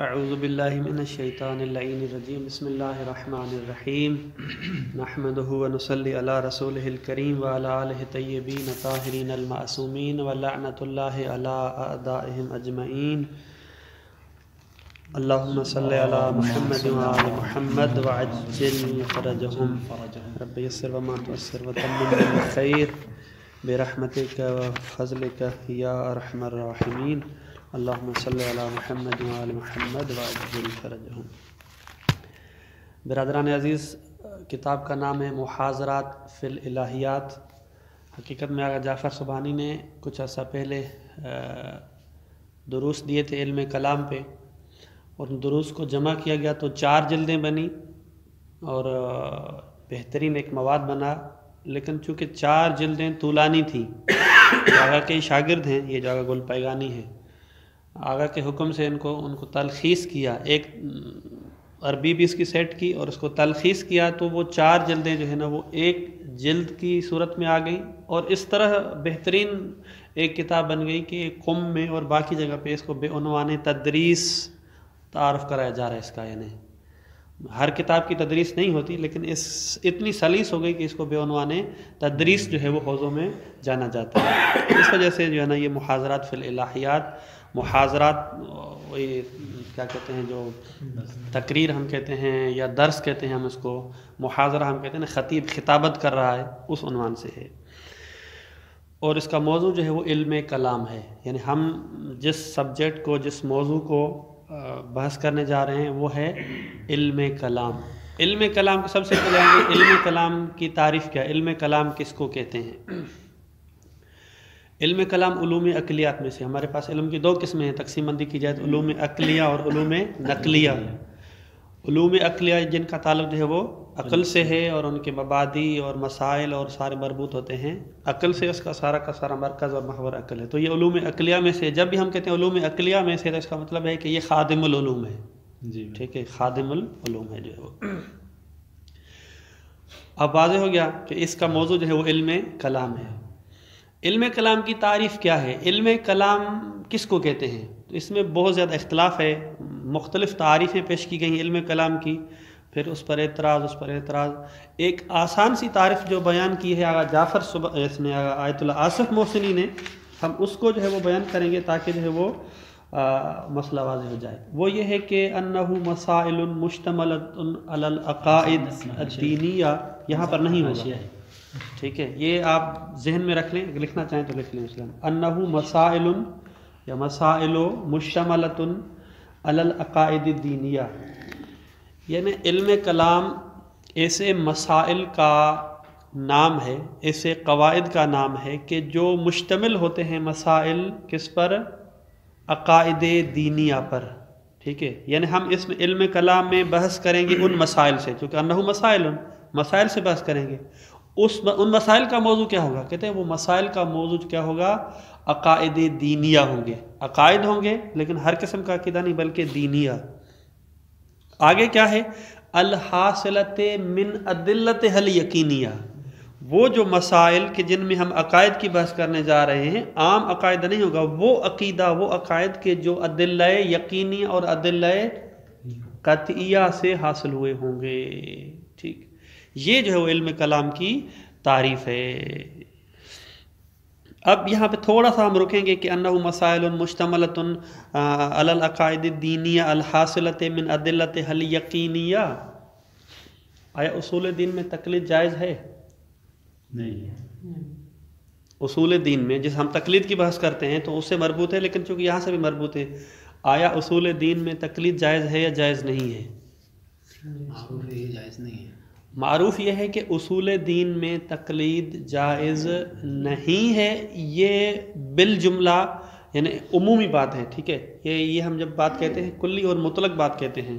اعوذ باللہ من الشیطان اللعین الرجیم بسم اللہ الرحمن الرحیم نحمدہ ونصلی علی رسولہ الکریم وعلی آلہ طیبین طاہرین المعصومین ولعنۃ اللہ علی اعدائہم اجمعین اللہم صلی علی محمد وعلی محمد وعجل فرجہم رب یسر وما تعسر وتمم بالخیر برحمتک وفضلک یا ارحم الراحمین اللہم صلی علی محمد وعلی محمد وعجل فرجہم۔ برادران عزیز، کتاب کا نام ہے محاضرات فی الالہیات۔ حقیقت میں آقا جعفر سبحانی نے کچھ عرصہ پہلے دروس دیے تھے علم کلام پہ، اور ان دروس کو جمع کیا گیا تو 4 جلدیں بنی اور بہترین ایک مواد بنا، لیکن چونکہ 4 جلدیں طولانی تھیں، آقا کے شاگرد ہیں یہ جو آقا گل پیگانی ہے، آقا کے حکم سے ان کو تلخیص کیا، ایک عربی بھی اس کی سیٹ کی اور اس کو تلخیص کیا، تو وہ 4 جلدیں جو ہے نا وہ ایک جلد کی صورت میں آ گئیں، اور اس طرح بہترین ایک کتاب بن گئی کہ قم میں اور باقی جگہ پہ اس کو بے عنوان تدریس تعارف کرایا جا رہا ہے اس کا۔ یعنی ہر کتاب کی تدریس نہیں ہوتی، لیکن اتنی سلیس ہو گئی کہ اس کو بے عنوان تدریس جو ہے وہ حوزوں میں جانا جاتا ہے۔ اس وجہ سے جو ہے نا یہ محاضرات فی الالہیات، محاضرات وہی کیا کہتے ہیں جو تقریر ہم کہتے ہیں یا درس کہتے ہیں ہم اس کو، محاضرہ ہم کہتے ہیں نا، خطیب خطابت کر رہا ہے، اس عنوان سے ہے۔ اور اس کا موضوع جو ہے وہ علم کلام ہے، یعنی ہم جس سبجیکٹ کو، جس موضوع کو بحث کرنے جا رہے ہیں وہ ہے علم کلام۔ علم کلام سب سے پہلے علم کلام کی تعریف کیا ہے، علم کلام کس کو کہتے ہیں؟ علم کلام علوم عقلیات میں سے، ہمارے پاس علم کی 2 قسمیں ہیں، تقسیم بندی کی جائے تو علوم عقلیہ اور علوم نقلیہ۔ علوم عقلیہ جن کا تعلق جو ہے وہ عقل سے ہے، اور ان کے مبادی اور مسائل اور سارے مربوط ہوتے ہیں عقل سے، اس کا سارا مرکز اور محور عقل ہے، تو یہ علوم عقلیہ میں سے۔ جب بھی ہم کہتے ہیں علوم عقلیہ میں سے تو اس کا مطلب ہے کہ یہ خادم العلوم ہے، جی ٹھیک ہے، خادم العلوم ہے جو ہے وہ۔ اب واضح ہو گیا کہ اس کا موضوع جو ہے وہ علم کلام ہے۔ علم کلام کی تعریف کیا ہے، علم کلام کس کو کہتے ہیں؟ تو اس میں بہت زیادہ اختلاف ہے، مختلف تعریفیں پیش کی گئی علم کلام کی، پھر اس پر اعتراض۔ ایک آسان سی تعریف جو بیان کی ہے آقا جعفر آیت اللہ آصف محسنی نے، ہم اس کو جو ہے وہ بیان کریں گے تاکہ جو ہے وہ مسئلہ واضح ہو جائے۔ وہ یہ ہے کہ انہ مسائل مشتملۃ علی العقائد الدینیہ، یہاں پر نہیں ہوگا، ٹھیک ہے، یہ آپ ذہن میں رکھ لیں، اگر لکھنا چاہیں تو لکھ لیں اس لئے انہ مسائل یا مسائل مشتملۃ علی العقائد الدینیہ، یعنی علم کلام ایسے مسائل کا نام ہے، ایسے قواعد کا نام ہے کہ جو مشتمل ہوتے ہیں مسائل کس پر؟ عقائد دینیہ پر، ٹھیک ہے۔ یعنی ہم اس میں علم کلام میں بحث کریں گے ان مسائل سے، چونکہ انہ مسائل سے بحث کریں گے۔ ان مسائل کا موضوع کیا ہوگا؟ کہتے ہیں وہ مسائل کا موضوع کیا ہوگا؟ عقائد دینیہ ہوں گے، عقائد ہوں گے لیکن ہر قسم کا عقیدہ نہیں بلکہ دینیہ۔ آگے کیا ہے؟ الحاصلۃ من ادلۃ الیقینیہ، وہ جو مسائل کہ جن میں ہم عقائد کی بحث کرنے جا رہے ہیں، عام عقائد نہیں ہوگا، وہ عقیدہ، وہ عقائد کے جو ادلہ یقینی اور ادلہ قطعیہ سے حاصل ہوئے ہوں گے، ٹھیک۔ یہ جو ہے وہ علم کلام کی تعریف ہے۔ اب یہاں پہ تھوڑا سا ہم رکیں گے کہ انہ مسائل مشتملۃ علی العقائد الدینیہ الحاصلۃ من ادلۃ الیقینیہ۔ آیا اصول دین میں تقلید جائز ہے؟ نہیں۔ اصول دین میں جس ہم تقلید کی بحث کرتے ہیں تو اس سے مربوط ہے، لیکن چونکہ یہاں سے بھی مربوط ہے، آیا اصول دین میں تقلید جائز ہے یا جائز نہیں ہے؟ جائز نہیں ہے۔ معروف یہ ہے کہ اصول دین میں تقلید جائز نہیں ہے، یہ بالجملہ یعنی عمومی بات ہے، ٹھیک ہے۔ یہ ہم جب بات کہتے ہیں کلی اور مطلق بات کہتے ہیں،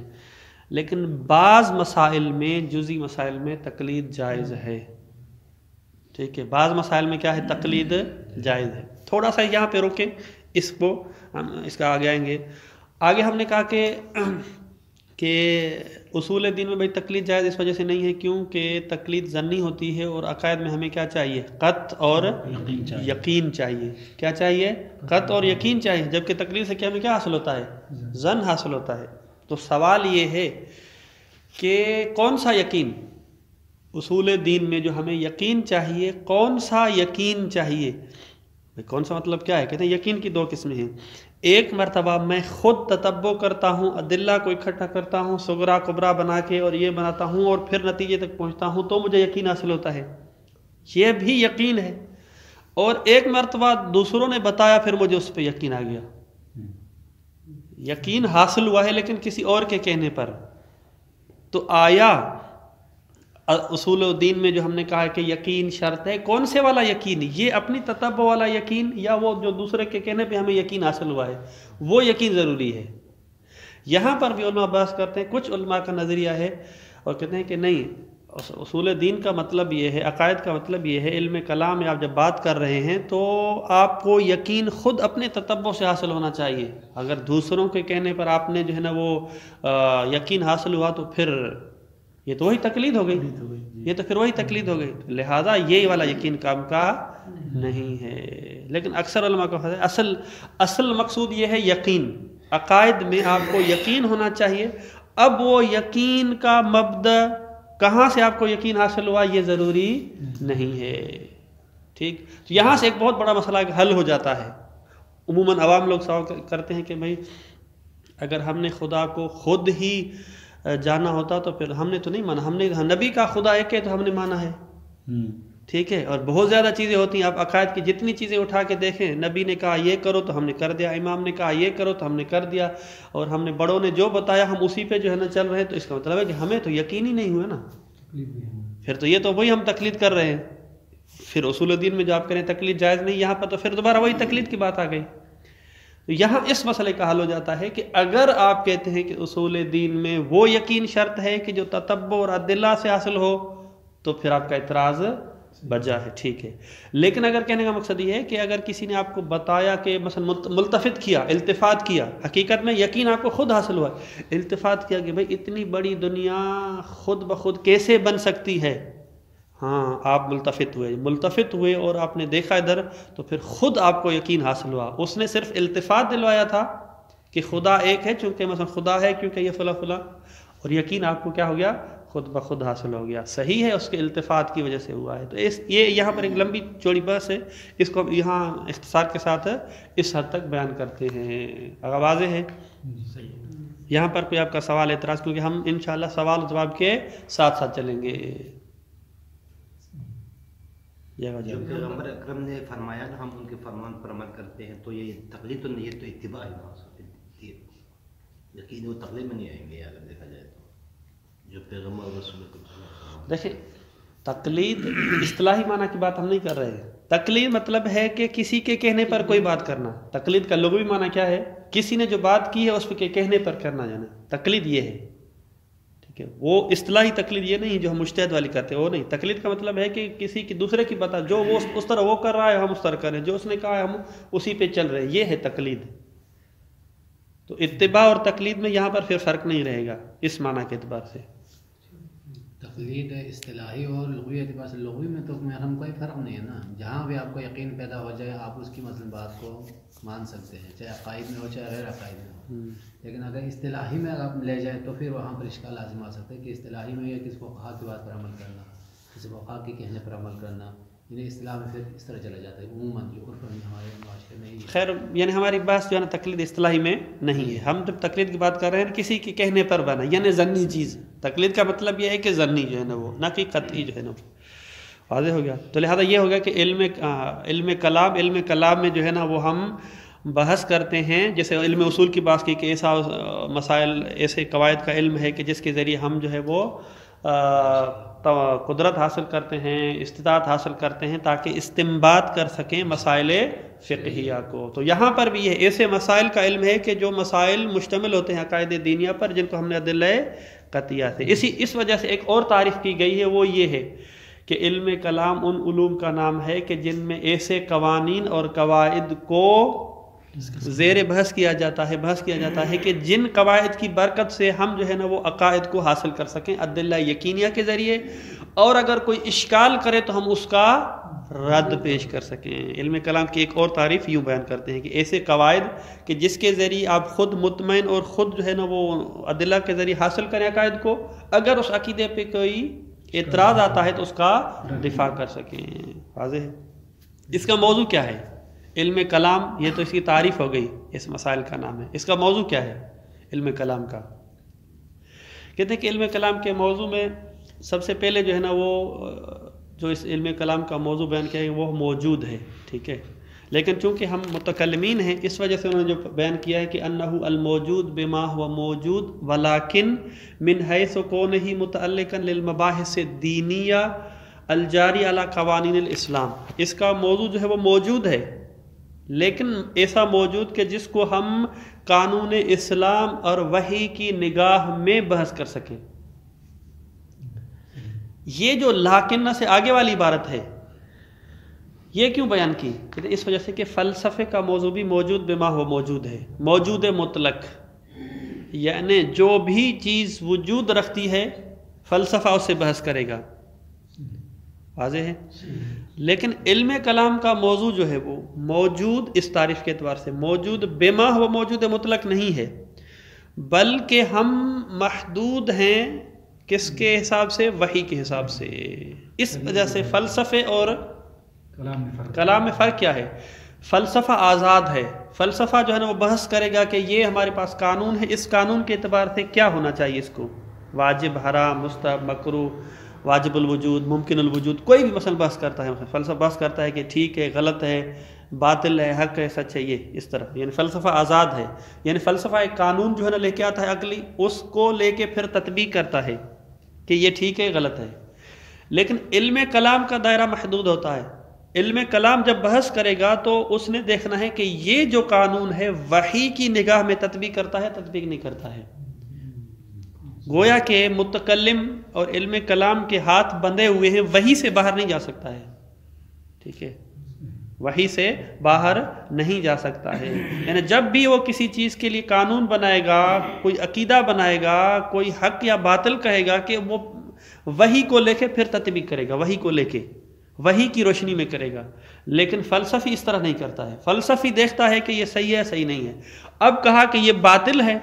لیکن بعض مسائل میں، جزئی مسائل میں تقلید جائز ہے، ٹھیک ہے۔ بعض مسائل میں کیا ہے؟ تقلید جائز ہے۔ تھوڑا سا یہاں پہ روکیں، اس کا آگے آئیں گے۔ آگے ہم نے کہا کہ اصول دین میں بھائی تقلید جائز اس وجہ سے نہیں ہے کیونکہ تقلید ظنی ہوتی ہے، اور عقائد میں ہمیں کیا چاہیے؟ قطع اور یقین چاہیے۔ کیا چاہیے؟ قطع اور یقین چاہیے، جبکہ تقلید سے کیا ہمیں کیا حاصل ہوتا ہے؟ ظن حاصل ہوتا ہے۔ تو سوال یہ ہے کہ کون سا یقین؟ اصول دین میں جو ہمیں یقین چاہیے، کون سا یقین چاہیے؟ کون سا مطلب کیا ہے؟ کہتے ہیں یقین کی دو قسمیں ہیں۔ ایک مرتبہ میں خود تتبع کرتا ہوں، ادلہ کو اکٹھا کرتا ہوں، صغرا کبرا بنا کے اور یہ بناتا ہوں اور پھر نتیجے تک پہنچتا ہوں تو مجھے یقین حاصل ہوتا ہے، یہ بھی یقین ہے۔ اور ایک مرتبہ دوسروں نے بتایا پھر مجھے اس پہ یقین آ گیا، یقین حاصل ہوا ہے لیکن کسی اور کے کہنے پر۔ تو آیا اصول الدین میں جو ہم نے کہا کہ یقین شرط ہے، کون سے والا یقین؟ یہ اپنی تتبع والا یقین، یا وہ جو دوسرے کے کہنے پہ ہمیں یقین حاصل ہوا ہے وہ یقین ضروری ہے؟ یہاں پر بھی علماء بحث کرتے ہیں۔ کچھ علماء کا نظریہ ہے اور کہتے ہیں کہ نہیں، اصول دین کا مطلب یہ ہے، عقائد کا مطلب یہ ہے، علم کلام میں آپ جب بات کر رہے ہیں تو آپ کو یقین خود اپنے تتبع سے حاصل ہونا چاہیے۔ اگر دوسروں کے کہنے پر آپ نے جو ہے نا وہ یقین حاصل ہوا تو پھر یہ تو وہی تقلید ہو گئی، یہ تو پھر وہی تقلید ہو گئی، لہٰذا یہ والا یقین کام کا نہیں ہے۔ لیکن اکثر علماء کا اصل مقصود یہ ہے یقین، عقائد میں آپ کو یقین ہونا چاہیے۔ اب وہ یقین کا مبدا کہاں سے آپ کو یقین حاصل ہوا یہ ضروری نہیں ہے، ٹھیک؟ تو یہاں سے ایک بہت بڑا مسئلہ حل ہو جاتا ہے۔ عموماً عوام لوگ سوال کرتے ہیں کہ بھائی اگر ہم نے خدا کو خود ہی جانا ہوتا تو پھر ہم نے تو نہیں مانا، ہم نے نبی کا خدا ایک ہے تو ہم نے مانا ہے، ٹھیک ہے؟ اور بہت زیادہ چیزیں ہوتی ہیں، آپ عقائد کی جتنی چیزیں اٹھا کے دیکھیں، نبی نے کہا یہ کرو تو ہم نے کر دیا، امام نے کہا یہ کرو تو ہم نے کر دیا، اور ہم نے بڑوں نے جو بتایا ہم اسی پہ جو ہے نا چل رہے ہیں، تو اس کا مطلب ہے کہ ہمیں تو یقین ہی نہیں ہوا نا، پھر تو یہ تو وہی ہم تقلید کر رہے ہیں۔ پھر اصول الدین میں جو آپ کریں تقلید جائز نہیں، یہاں پر تو پھر دوبارہ وہی تقلید کی بات آ گئی۔ تو یہاں اس مسئلے کا حل ہو جاتا ہے کہ اگر آپ کہتے ہیں کہ اصول دین میں وہ یقین شرط ہے کہ جو تتبع اور ادلہ سے حاصل ہو، تو پھر آپ کا اعتراض بجا ہے، ٹھیک ہے۔ لیکن اگر کہنے کا مقصد یہ ہے کہ اگر کسی نے آپ کو بتایا کہ مثلا ملتفت کیا، التفات کیا، حقیقت میں یقین آپ کو خود حاصل ہوا، التفات کیا کہ بھائی اتنی بڑی دنیا خود بخود کیسے بن سکتی ہے، ہاں آپ ملتفت ہوئے اور آپ نے دیکھا ادھر، تو پھر خود آپ کو یقین حاصل ہوا۔ اس نے صرف التفات دلوایا تھا کہ خدا ایک ہے، چونکہ مثلا خدا ہے کیونکہ یہ فلاں فلاں، اور یقین آپ کو کیا ہو گیا؟ خود بخود حاصل ہو گیا۔ صحیح ہے اس کے التفات کی وجہ سے ہوا ہے۔ تو یہ یہاں پر ایک لمبی چوڑی بحث ہے، اس کو یہاں اختصار کے ساتھ اس حد تک بیان کرتے ہیں۔ اگر واضح ہے یہاں پر کوئی آپ کا سوال اعتراض، کیونکہ ہم انشاءاللہ سوال و جواب کے ساتھ ساتھ چلیں گے۔ جو پیغمبر اکرم نے فرمایا کہ ہم ان کے فرمان پر عمل کرتے ہیں، تو یہ تقلید تو نہیں ہے، تو اتباع ہے، یقین وہ تقلید میں نہیں آئیں گے اگر دیکھا جائے تو۔ جو پیغمبر اور رسول دیکھیں، تقلید اصطلاحی معنی کی بات ہم نہیں کر رہے ہیں۔ تقلید مطلب ہے کہ کسی کے کہنے پر کوئی بات کرنا۔ تقلید کا لغوی معنی کیا ہے؟ کسی نے جو بات کی ہے اس کے کہنے پر کرنا جانا، تقلید یہ ہے، ٹھیک ہے؟ وہ اصطلاحی تقلید یہ نہیں جو ہم مجتہد والی کرتے ہیں، وہ نہیں۔ تقلید کا مطلب ہے کہ کسی کی دوسرے کی بتا، جو وہ اس طرح وہ کر رہا ہے ہم اس طرح کر رہے ہیں، جو اس نے کہا ہے ہم اسی پہ چل رہے ہیں، یہ ہے تقلید۔ تو اتباع اور تقلید میں یہاں پر پھر فرق نہیں رہے گا اس معنی کے اعتبار سے۔ تقلید اصطلاحی اور لغوی اعتبار سے، لغوی میں تو ہم کوئی فرق نہیں ہے نا، جہاں بھی آپ کو یقین پیدا ہو جائے آپ اس کی مثلا بات کو مان سکتے ہیں، چاہے عقائد میں ہو چاہے غیر عقائد میں ہو۔ لیکن اگر اصطلاحی میں اگر آپ لے جائیں تو پھر وہاں پر اشکال لازم آ سکتا ہے کہ اصطلاحی میں یہ کس فقہا کی بات پر عمل کرنا، کسی فقہا کے کہنے پر عمل کرنا، یعنی اصطلاح میں پھر اس طرح چلا جاتا ہے عموماً جو عرف میں ہمارے معاشرے میں۔ خیر، یعنی ہماری بات جو ہے نا تقلید اصطلاحی میں نہیں ہے۔ ہم جب تقلید کی بات کر رہے ہیں کسی کے کہنے پر بنا، یعنی ظنی چیز۔ تقلید کا مطلب یہ ہے کہ ظنی جو ہے نا وہ، نہ کہ قطعی جو ہے نا وہ۔ واضح ہو گیا؟ تو لہذا یہ ہو گیا کہ علم کلام میں جو ہے نا وہ ہم بحث کرتے ہیں، جیسے علم اصول کی بات کی کہ ایسا مسائل، ایسے قواعد کا علم ہے کہ جس کے ذریعے ہم جو ہے وہ قدرت حاصل کرتے ہیں، استطاعت حاصل کرتے ہیں تاکہ استنباط کر سکیں مسائل فقہیہ کو۔ تو یہاں پر بھی یہ ایسے مسائل کا علم ہے کہ جو مسائل مشتمل ہوتے ہیں عقائد دینیہ پر، جن کو ہم نے ادلہ قطعیہ سے اس وجہ سے ایک اور تعریف کی گئی ہے، وہ یہ ہے کہ علم کلام ان علوم کا نام ہے کہ جن میں ایسے قوانین اور قواعد کو زیر بحث کیا جاتا ہے کہ جن قواعد کی برکت سے ہم جو ہے نا وہ عقائد کو حاصل کر سکیں ادلہ یقینیہ کے ذریعے، اور اگر کوئی اشکال کرے تو ہم اس کا رد پیش کر سکیں۔ علم کلام کی ایک اور تعریف یوں بیان کرتے ہیں کہ ایسے قواعد کہ جس کے ذریعے آپ خود مطمئن اور خود جو ہے نا وہ ادلہ کے ذریعے حاصل کریں عقائد کو، اگر اس عقیدے پہ کوئی اعتراض آتا ہے تو اس کا دفاع کر سکیں۔ واضح ہے؟ اس کا موضوع کیا ہے؟ علم کلام، یہ تو اس کی تعریف ہو گئی، اس مسائل کا نام ہے۔ اس کا موضوع کیا ہے علم کلام کا؟ کہتے ہیں کہ علم کلام کے موضوع میں سب سے پہلے جو ہے نا وہ جو اس علم کلام کا موضوع بیان کیا ہے وہ موجود ہے، ٹھیک ہے، لیکن چونکہ ہم متکلمین ہیں اس وجہ سے انہوں نے جو بیان کیا ہے کہ انہ الموجود بما ہوا موجود ولیکن من حیث کونہ متعلقا للمباحث الدینیہ الجاری علی قوانین الاسلام، اس کا موضوع جو ہے وہ موجود ہے، لیکن ایسا موجود کہ جس کو ہم قانون اسلام اور وحی کی نگاہ میں بحث کر سکیں۔ یہ جو لاکنہ سے آگے والی عبارت ہے یہ کیوں بیان کی؟ اس وجہ سے کہ فلسفے کا موضوع بھی موجود بما ہو موجود ہے، موجود مطلق، یعنی جو بھی چیز وجود رکھتی ہے فلسفہ اس سے بحث کرے گا۔ واضح ہے؟ لیکن علم کلام کا موضوع جو ہے وہ موجود، اس تعریف کے اعتبار سے موجود بما ہو موجود مطلق نہیں ہے، بلکہ ہم محدود ہیں کس کے حساب سے؟ وحی کے حساب سے۔ اس وجہ سے فلسفے اور کلام میں فرق کیا ہے؟ فلسفہ آزاد ہے، فلسفہ جو ہے نا وہ بحث کرے گا کہ یہ ہمارے پاس قانون ہے، اس قانون کے اعتبار سے کیا ہونا چاہیے، اس کو واجب، حرام، مستحب، مکروہ، واجب الوجود، ممکن الوجود، کوئی بھی مثلا بحث کرتا ہے، فلسفہ بحث کرتا ہے کہ ٹھیک ہے، غلط ہے، باطل ہے، حق ہے، سچ ہے، یہ اس طرح، یعنی فلسفہ آزاد ہے، یعنی فلسفہ ایک قانون جو ہے نا لے کے آتا ہے عقلی، اس کو لے کے پھر تطبیق کرتا ہے کہ یہ ٹھیک ہے، غلط ہے۔ لیکن علم کلام کا دائرہ محدود ہوتا ہے، علم کلام جب بحث کرے گا تو اس نے دیکھنا ہے کہ یہ جو قانون ہے وحی کی نگاہ میں تطبیق کرتا ہے، تطبیق نہیں کرتا ہے۔ گویا کہ متکلم اور علم کلام کے ہاتھ بندھے ہوئے ہیں، وحی سے باہر نہیں جا سکتا ہے، ٹھیک ہے، وحی سے باہر نہیں جا سکتا ہے۔ یعنی جب بھی وہ کسی چیز کے لیے قانون بنائے گا، کوئی عقیدہ بنائے گا، کوئی حق یا باطل کہے گا کہ وہ وحی کو لے کے پھر تطبیق کرے گا، وحی کو لے کے، وحی کی روشنی میں کرے گا۔ لیکن فلسفی اس طرح نہیں کرتا ہے، فلسفی دیکھتا ہے کہ یہ صحیح ہے، صحیح نہیں ہے۔ اب کہا کہ یہ باطل ہے،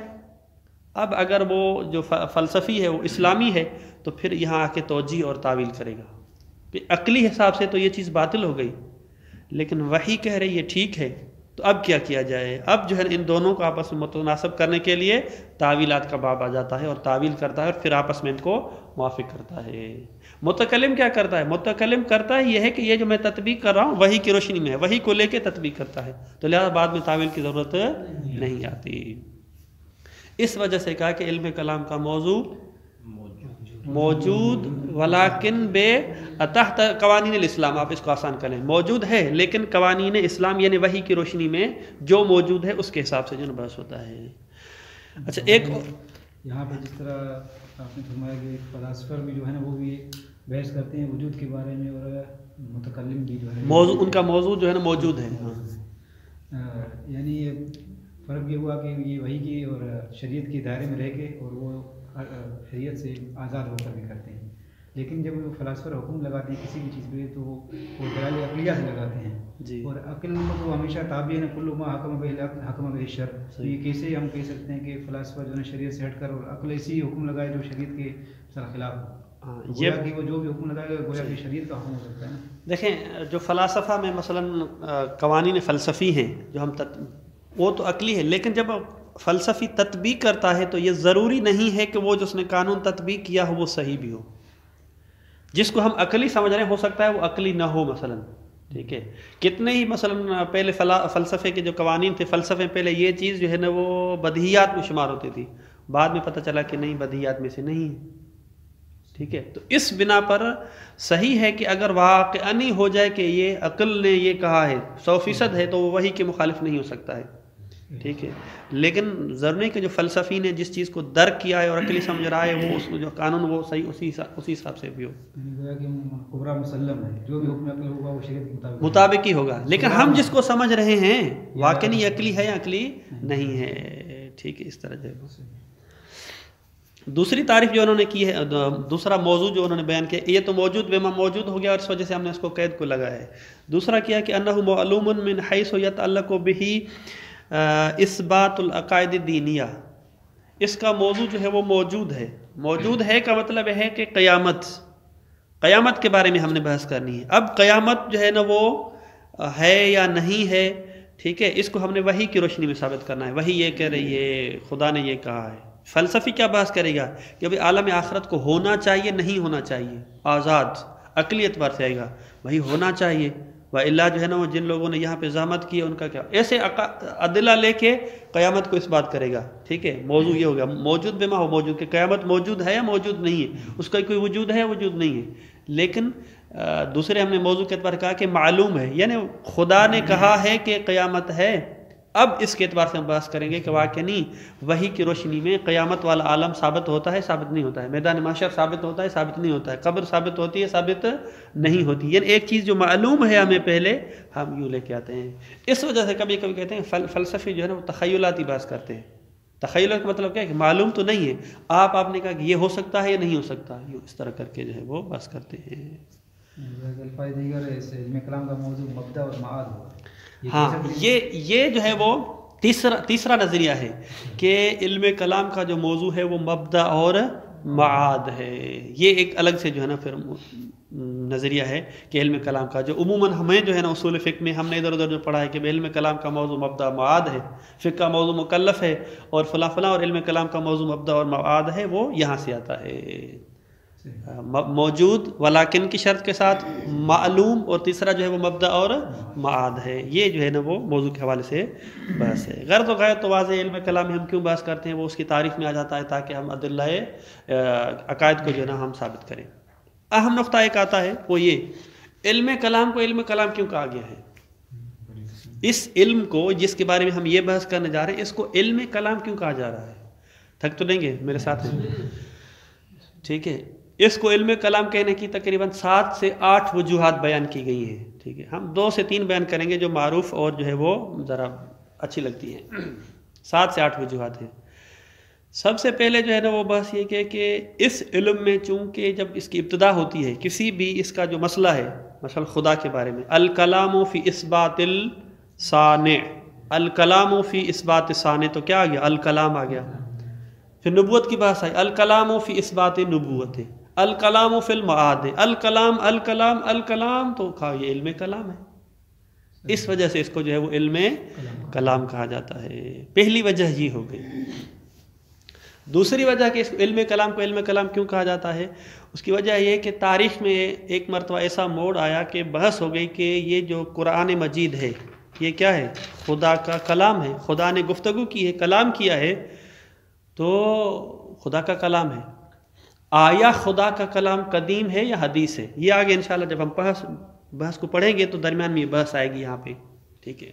اب اگر وہ جو فلسفی ہے وہ اسلامی ہے تو پھر یہاں آ کے توجیہ اور تعویل کرے گا کہ عقلی حساب سے تو یہ چیز باطل ہو گئی، لیکن وحی کہہ رہی ہے ٹھیک ہے، تو اب کیا کیا جائے؟ اب جو ہے ان دونوں کو آپس میں متناسب کرنے کے لیے تعویلات کا باب آ جاتا ہے اور تعویل کرتا ہے اور پھر آپس میں ان کو موافق کرتا ہے۔ متکلم کیا کرتا ہے؟ متکلم کرتا ہے یہ ہے کہ یہ جو میں تطبیق کر رہا ہوں وحی کی روشنی میں ہے، وحی کو لے کے تطبیق کرتا ہے، تو لہذا بعد میں تعویل کی ضرورت نہیں آتی۔ اس وجہ سے کہا کہ علم کلام کا موضوع موجود ولیکن بے تحت قوانین الاسلام، آپ اس کو آسان کریں، موجود ہے لیکن قوانین اسلام یعنی وحی کی روشنی میں جو موجود ہے اس کے حساب سے جو بحث ہوتا ہے۔ اچھا، ایک یہاں پر جس طرح آپ نے فرمایا کہ فلاسفر بھی جو ہے نا وہ بھی بحث کرتے ہیں وجود کے بارے میں، اور متکلم بھی جو ہے موضوع، ان کا موضوع جو ہے نا موجود ہے، یعنی فرق یہ ہوا کہ یہ وحی کی اور شریعت کے دائرے میں رہ کے اور وہ شریعت سے آزاد ہو کر بھی کرتے ہیں، لیکن جب وہ فلاسفر حکم لگاتے ہیں کسی بھی چیز پہ تو وہ دلائل عقلیہ سے لگاتے ہیں جی، اور عقل کو ہمیشہ تابع ہے، کل ما حکم بہ حکم بہ شر، تو یہ کیسے ہم کہہ سکتے ہیں کہ فلاسفر جو ہے شریعت سے ہٹ کر اور عقل ایسی حکم لگائے جو شریعت کے خلاف ہو، گویا کہ وہ جو بھی حکم لگائے گا گویا کہ شریعت کا حکم ہو سکتا ہے نا۔ دیکھیں جو فلاسفہ میں مثلا قوانین فلسفی ہیں جو ہم وہ تو عقلی ہے، لیکن جب فلسفی تطبیق کرتا ہے تو یہ ضروری نہیں ہے کہ وہ جو اس نے قانون تطبیق کیا ہو وہ صحیح بھی ہو۔ جس کو ہم عقلی سمجھ رہے ہیں ہو سکتا ہے وہ عقلی نہ ہو، مثلا ٹھیک ہے، کتنے ہی مثلا پہلے فلسفے کے جو قوانین تھے، فلسفے پہلے یہ چیز جو ہے نا وہ بدیہیات میں شمار ہوتی تھی، بعد میں پتہ چلا کہ نہیں، بدیہیات میں سے نہیں ہے، ٹھیک ہے۔ تو اس بنا پر صحیح ہے کہ اگر واقعاً ہو جائے کہ یہ عقل نے یہ کہا ہے 100% ہے تو وہ وحی کے مخالف نہیں ہو سکتا ہے، ٹھیک ہے، لیکن ضروری نہیں کہ جو فلسفی نے جس چیز کو درک کیا ہے اور عقلی سمجھ رہا ہے وہ اس کو جو قانون وہ صحیح اسی حساب سے بھی ہو، یعنی گویا کہ کبریٰ مسلم ہے، جو بھی حکم عقل ہوگا وہ شریعت کے مطابق ہی ہوگا، لیکن ہم جس کو سمجھ رہے ہیں واقعی یہ عقلی ہے یا عقلی نہیں ہے، ٹھیک ہے، اس طرح جو ہے۔ دوسری تعریف جو انہوں نے کی ہے، دوسرا موضوع جو انہوں نے بیان کیا، یہ تو موجود بما موجود ہو گیا اور اس وجہ سے ہم نے اس کو قید کو لگایا ہے۔ دوسرا کیا کہ انہ معلوم من حیث یتعلق بہ اثبات العقائد الدینیہ، اس کا موضوع جو ہے وہ موجود ہے۔ موجود ہے کا مطلب ہے کہ قیامت کے بارے میں ہم نے بحث کرنی ہے۔ اب قیامت جو ہے نا وہ ہے یا نہیں ہے، ٹھیک ہے، اس کو ہم نے وحی کی روشنی میں ثابت کرنا ہے۔ وحی یہ کہہ رہی ہے، خدا نے یہ کہا ہے۔ فلسفی کیا بحث کرے گا کہ ابھی عالم آخرت کو ہونا چاہیے نہیں ہونا چاہیے، آزاد عقلی اعتبار سے آئے گا، وہی ہونا چاہیے، وَإِلَّا جو ہے نا وہ جن لوگوں نے یہاں پہ زحمت کی ان کا کیا، ایسے عدلہ لے کے قیامت کو اس بات کرے گا، ٹھیک ہے۔ موضوع یہ ہوگا موجود بما ہو موجود، کہ قیامت موجود ہے یا موجود نہیں ہے، اس کا کوئی وجود ہے یا وجود نہیں ہے۔ لیکن دوسرے ہم نے موضوع کے اعتبار کہا کہ معلوم ہے، یعنی خدا نے کہا ہے کہ قیامت ہے، اب اس کے اعتبار سے ہم بحث کریں گے کہ واقعی نہیں وحی کی روشنی میں قیامت والا عالم ثابت ہوتا ہے ثابت نہیں ہوتا ہے، میدان محشر ثابت ہوتا ہے ثابت نہیں ہوتا ہے، قبر ثابت ہوتی ہے ثابت نہیں ہوتی، یعنی ایک چیز جو معلوم ہے ہمیں پہلے ہم یوں لے کے آتے ہیں۔ اس وجہ سے کبھی کبھی کہتے ہیں فلسفی جو ہے نا وہ تخیلاتی بحث کرتے ہیں۔ تخیلات کا مطلب کیا ہے کہ معلوم تو نہیں ہے، آپ نے کہا کہ یہ ہو سکتا ہے یا نہیں ہو سکتا، یوں اس طرح کر کے جو ہے وہ بحث کرتے ہیں۔ الفاظ دیگر اس علم کلام کا موضوع مبدا اور معاد ہوا۔ ہاں، یہ جو ہے وہ تیسرا نظریہ ہے کہ علم کلام کا جو موضوع ہے وہ مبدا اور معاد ہے۔ یہ ایک الگ سے جو ہے نا پھر نظریہ ہے کہ علم کلام کا جو عموماً ہمیں جو ہے نا اصول فقہ میں ہم نے ادھر ادھر جو پڑھا ہے کہ علم کلام کا موضوع مبدا معاد ہے، فقہ کا موضوع مکلف ہے، اور فلاں فلاں، اور علم کلام کا موضوع مبدا اور معاد ہے، وہ یہاں سے آتا ہے، موجود ولیکن کی شرط کے ساتھ، معلوم، اور تیسرا جو ہے وہ مبدا اور معاد ہے۔ یہ جو ہے نا وہ موضوع کے حوالے سے بحث ہے۔ غرض و غایت تو واضح، علم کلام میں ہم کیوں بحث کرتے ہیں وہ اس کی تعریف میں آ جاتا ہے تاکہ ہم ادلہ عقائد کو جو ہے نا ہم ثابت کریں۔ اہم نقطہ ایک آتا ہے وہ یہ، علم کلام کو علم کلام کیوں کہا گیا ہے؟ اس علم کو جس کے بارے میں ہم یہ بحث کرنے جا رہے ہیں اس کو علم کلام کیوں کہا جا رہا ہے؟ تھک تو لیں گے میرے ساتھ ہیں؟ ٹھیک ہے، اس کو علم کلام کہنے کی تقریباً 7 سے 8 وجوہات بیان کی گئی ہیں، ٹھیک ہے، ہم 2 سے 3 بیان کریں گے جو معروف اور جو ہے وہ ذرا اچھی لگتی ہیں۔ 7 سے 8 وجوہات ہیں۔ سب سے پہلے جو ہے نا وہ بحث یہ کہ اس علم میں چونکہ جب اس کی ابتدا ہوتی ہے، کسی بھی اس کا جو مسئلہ ہے، مثلا خدا کے بارے میں، الکلام فی اثبات الصانع، الکلام فی اثبات الصانع، تو کیا آ گیا؟ الکلام آ گیا۔ پھر نبوت کی بحث آئی، الکلام فی اثبات نبوت، الکلام فی المعاد، الکلام، تو کہا یہ علم کلام ہے، اس وجہ سے اس کو جو ہے وہ علم کلام کہا جاتا ہے۔ پہلی وجہ یہ ہو گئی۔ دوسری وجہ کہ اس علم کلام کو علم کلام کیوں کہا جاتا ہے، اس کی وجہ یہ کہ تاریخ میں ایک مرتبہ ایسا موڑ آیا کہ بحث ہو گئی کہ یہ جو قرآن مجید ہے یہ کیا ہے؟ خدا کا کلام ہے، خدا نے گفتگو کی ہے، کلام کیا ہے، تو خدا کا کلام ہے۔ آیا خدا کا کلام قدیم ہے یا حدیث ہے؟ یہ آگے انشاءاللہ جب ہم بحث کو پڑھیں گے تو درمیان میں یہ بحث آئے گی یہاں پہ، ٹھیک ہے۔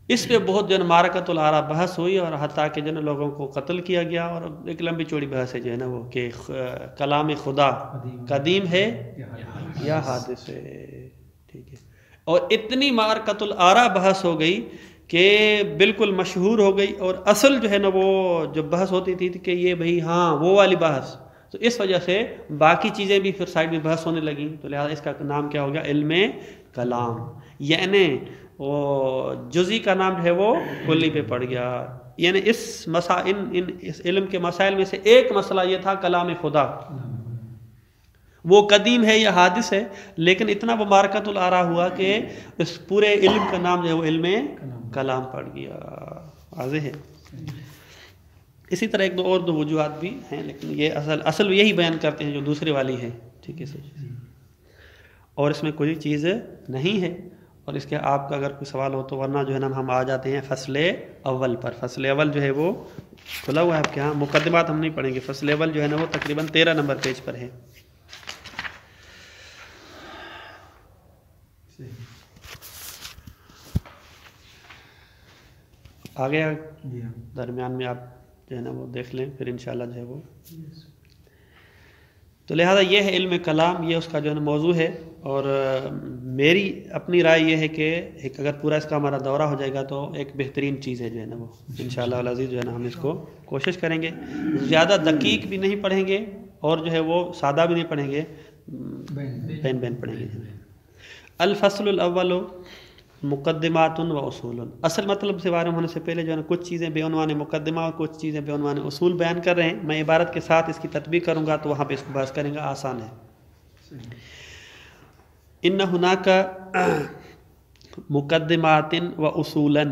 اس پہ بہت جو ہے معرکۃ الآراء بحث ہوئی، اور حتیٰ کہ جو ہے لوگوں کو قتل کیا گیا، اور ایک لمبی چوڑی بحث ہے جو ہے نا وہ کہ کلام خدا قدیم ہے یا حادث ہے، ٹھیک ہے۔ اور اتنی معرکۃ الآراء بحث ہو گئی کہ بالکل مشہور ہو گئی، اور اصل جو ہے نا وہ جو بحث ہوتی تھی کہ یہ بھئی ہاں وہ والی بحث، تو اس وجہ سے باقی چیزیں بھی پھر سائڈ میں بحث ہونے لگیں، تو لہٰذا اس کا نام کیا ہو گیا؟ علم کلام، یعنی وہ جزئی کا نام جو ہے وہ کلی پہ پڑ گیا۔ یعنی اس علم کے مسائل میں سے ایک مسئلہ یہ تھا کلام خدا، وہ قدیم ہے یا حادث ہے، لیکن اتنا وہ معرکۃ الآراء ہوا کہ اس پورے علم کا نام جو ہے وہ علم کلام پڑ گیا۔ واضح ہے؟ اسی طرح ایک اور دو وجوہات بھی ہیں، لیکن یہ اصل یہی بیان کرتے ہیں جو دوسرے والی ہے، ٹھیک ہے سر، اور اس میں کوئی چیز نہیں ہے۔ اور اس کے آپ کا اگر کوئی سوال ہو تو، ورنہ جو ہے نا ہم آ جاتے ہیں فصل اول پر۔ فصل اول جو ہے وہ کھلا ہوا ہے آپ کے ہاں، مقدمات ہم نہیں پڑھیں گے۔ فصل اول جو ہے نا وہ تقریباً 13 نمبر پیج پر ہے۔ آ گیا جی ہاں درمیان میں آپ جو ہے نا وہ دیکھ لیں پھر انشاءاللہ جو ہے وہ. تو لہٰذا یہ ہے علم کلام، یہ اس کا جو ہے نا موضوع ہے. اور میری اپنی رائے یہ ہے کہ ایک اگر پورا اس کا ہمارا دورہ ہو جائے گا تو ایک بہترین چیز ہے جو ہے نا وہ انشاءاللہ العزیز جو ہے نا ہم اس کو کوشش کریں گے. زیادہ دقیق بھی نہیں پڑھیں گے اور جو ہے وہ سادہ بھی نہیں پڑھیں گے، بین پڑھیں گے. الفصل الاول مقدمات و اصول. اصل مطلب سے بارے میں ہونے سے پہلے جو ہے نا کچھ چیزیں بے عنوان مقدمہ اور کچھ چیزیں بے عنوان اصول بیان کر رہے ہیں. میں عبارت کے ساتھ اس کی تطبیق کروں گا تو وہاں پہ اس کو بحث کریں گا، آسان ہے. ان ہناک مقدمات و اصولا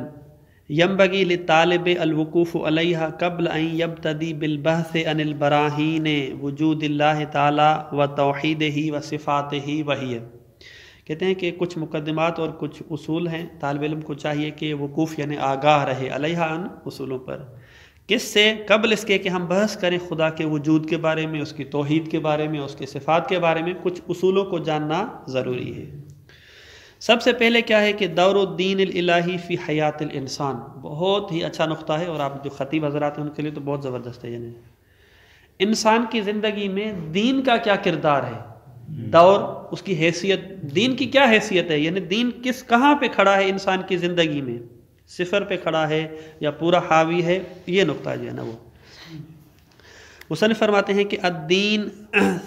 ينبغي للطالب الوقوف عليها قبل ان يبتدي بالبحث عن البراهين وجود الله تعالى وتوحيده وصفاته وهي. کہتے ہیں کہ کچھ مقدمات اور کچھ اصول ہیں، طالب علم کو چاہیے کہ وقوف یعنی آگاہ رہے علیہ ان اصولوں پر. کس سے؟ قبل اس کے کہ ہم بحث کریں خدا کے وجود کے بارے میں، اس کی توحید کے بارے میں، اس کے صفات کے بارے میں. کچھ اصولوں کو جاننا ضروری ہے. سب سے پہلے کیا ہے کہ دور الدین الالہی فی حیات الانسان. بہت ہی اچھا نقطہ ہے اور آپ جو خطیب حضرات ہیں ان کے لیے تو بہت زبردست ہے. یعنی انسان کی زندگی میں دین کا کیا کردار ہے، دور، اس کی حیثیت، دین کی کیا حیثیت ہے، یعنی دین کہاں پہ کھڑا ہے انسان کی زندگی میں، صفر پہ کھڑا ہے یا پورا حاوی ہے. یہ نقطہ جو ہے نا وہ مصنف فرماتے ہیں کہ الدین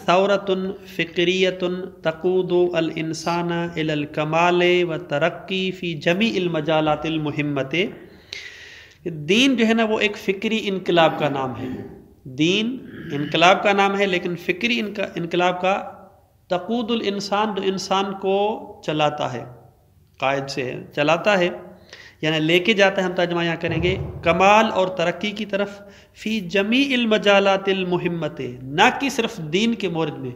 ثورۃ فکریۃ تقود الانسان الی الکمال و ترقی فی جمیع المجالات المہمۃ. دین جو ہے نا وہ ایک فکری انقلاب کا نام ہے. دین انقلاب کا نام ہے لیکن فکری انقلاب کا. تقود الانسان، جو انسان کو چلاتا ہے، قائد سے چلاتا ہے یعنی لے کے جاتا ہے، ہم ترجمہ یہاں کریں گے کمال اور ترقی کی طرف. فی جمیع المجالات المہمۃ، نہ کہ صرف دین کے مورد میں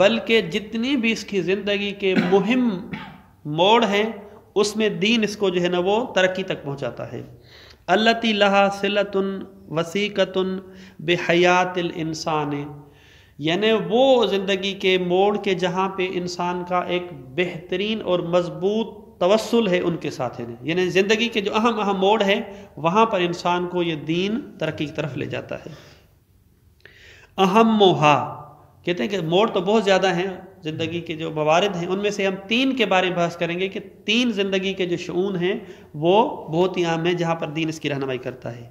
بلکہ جتنی بھی اس کی زندگی کے مہم موڑ ہیں اس میں دین اس کو جو ہے نا وہ ترقی تک پہنچاتا ہے. التی لہا صلۃ وثیقۃ بحیات الانسان، یعنی وہ زندگی کے موڑ کے جہاں پہ انسان کا ایک بہترین اور مضبوط توسل ہے ان کے ساتھ ہے. یعنی زندگی کے جو اہم موڑ ہے وہاں پر انسان کو یہ دین ترقی کی طرف لے جاتا ہے. اہم موہا، کہتے ہیں کہ موڑ تو بہت زیادہ ہیں زندگی کے جو موارد ہیں، ان میں سے ہم 3 کے بارے میں بحث کریں گے کہ 3 زندگی کے جو شؤون ہیں وہ بہت ہی اہم ہیں جہاں پر دین اس کی رہنمائی کرتا ہے.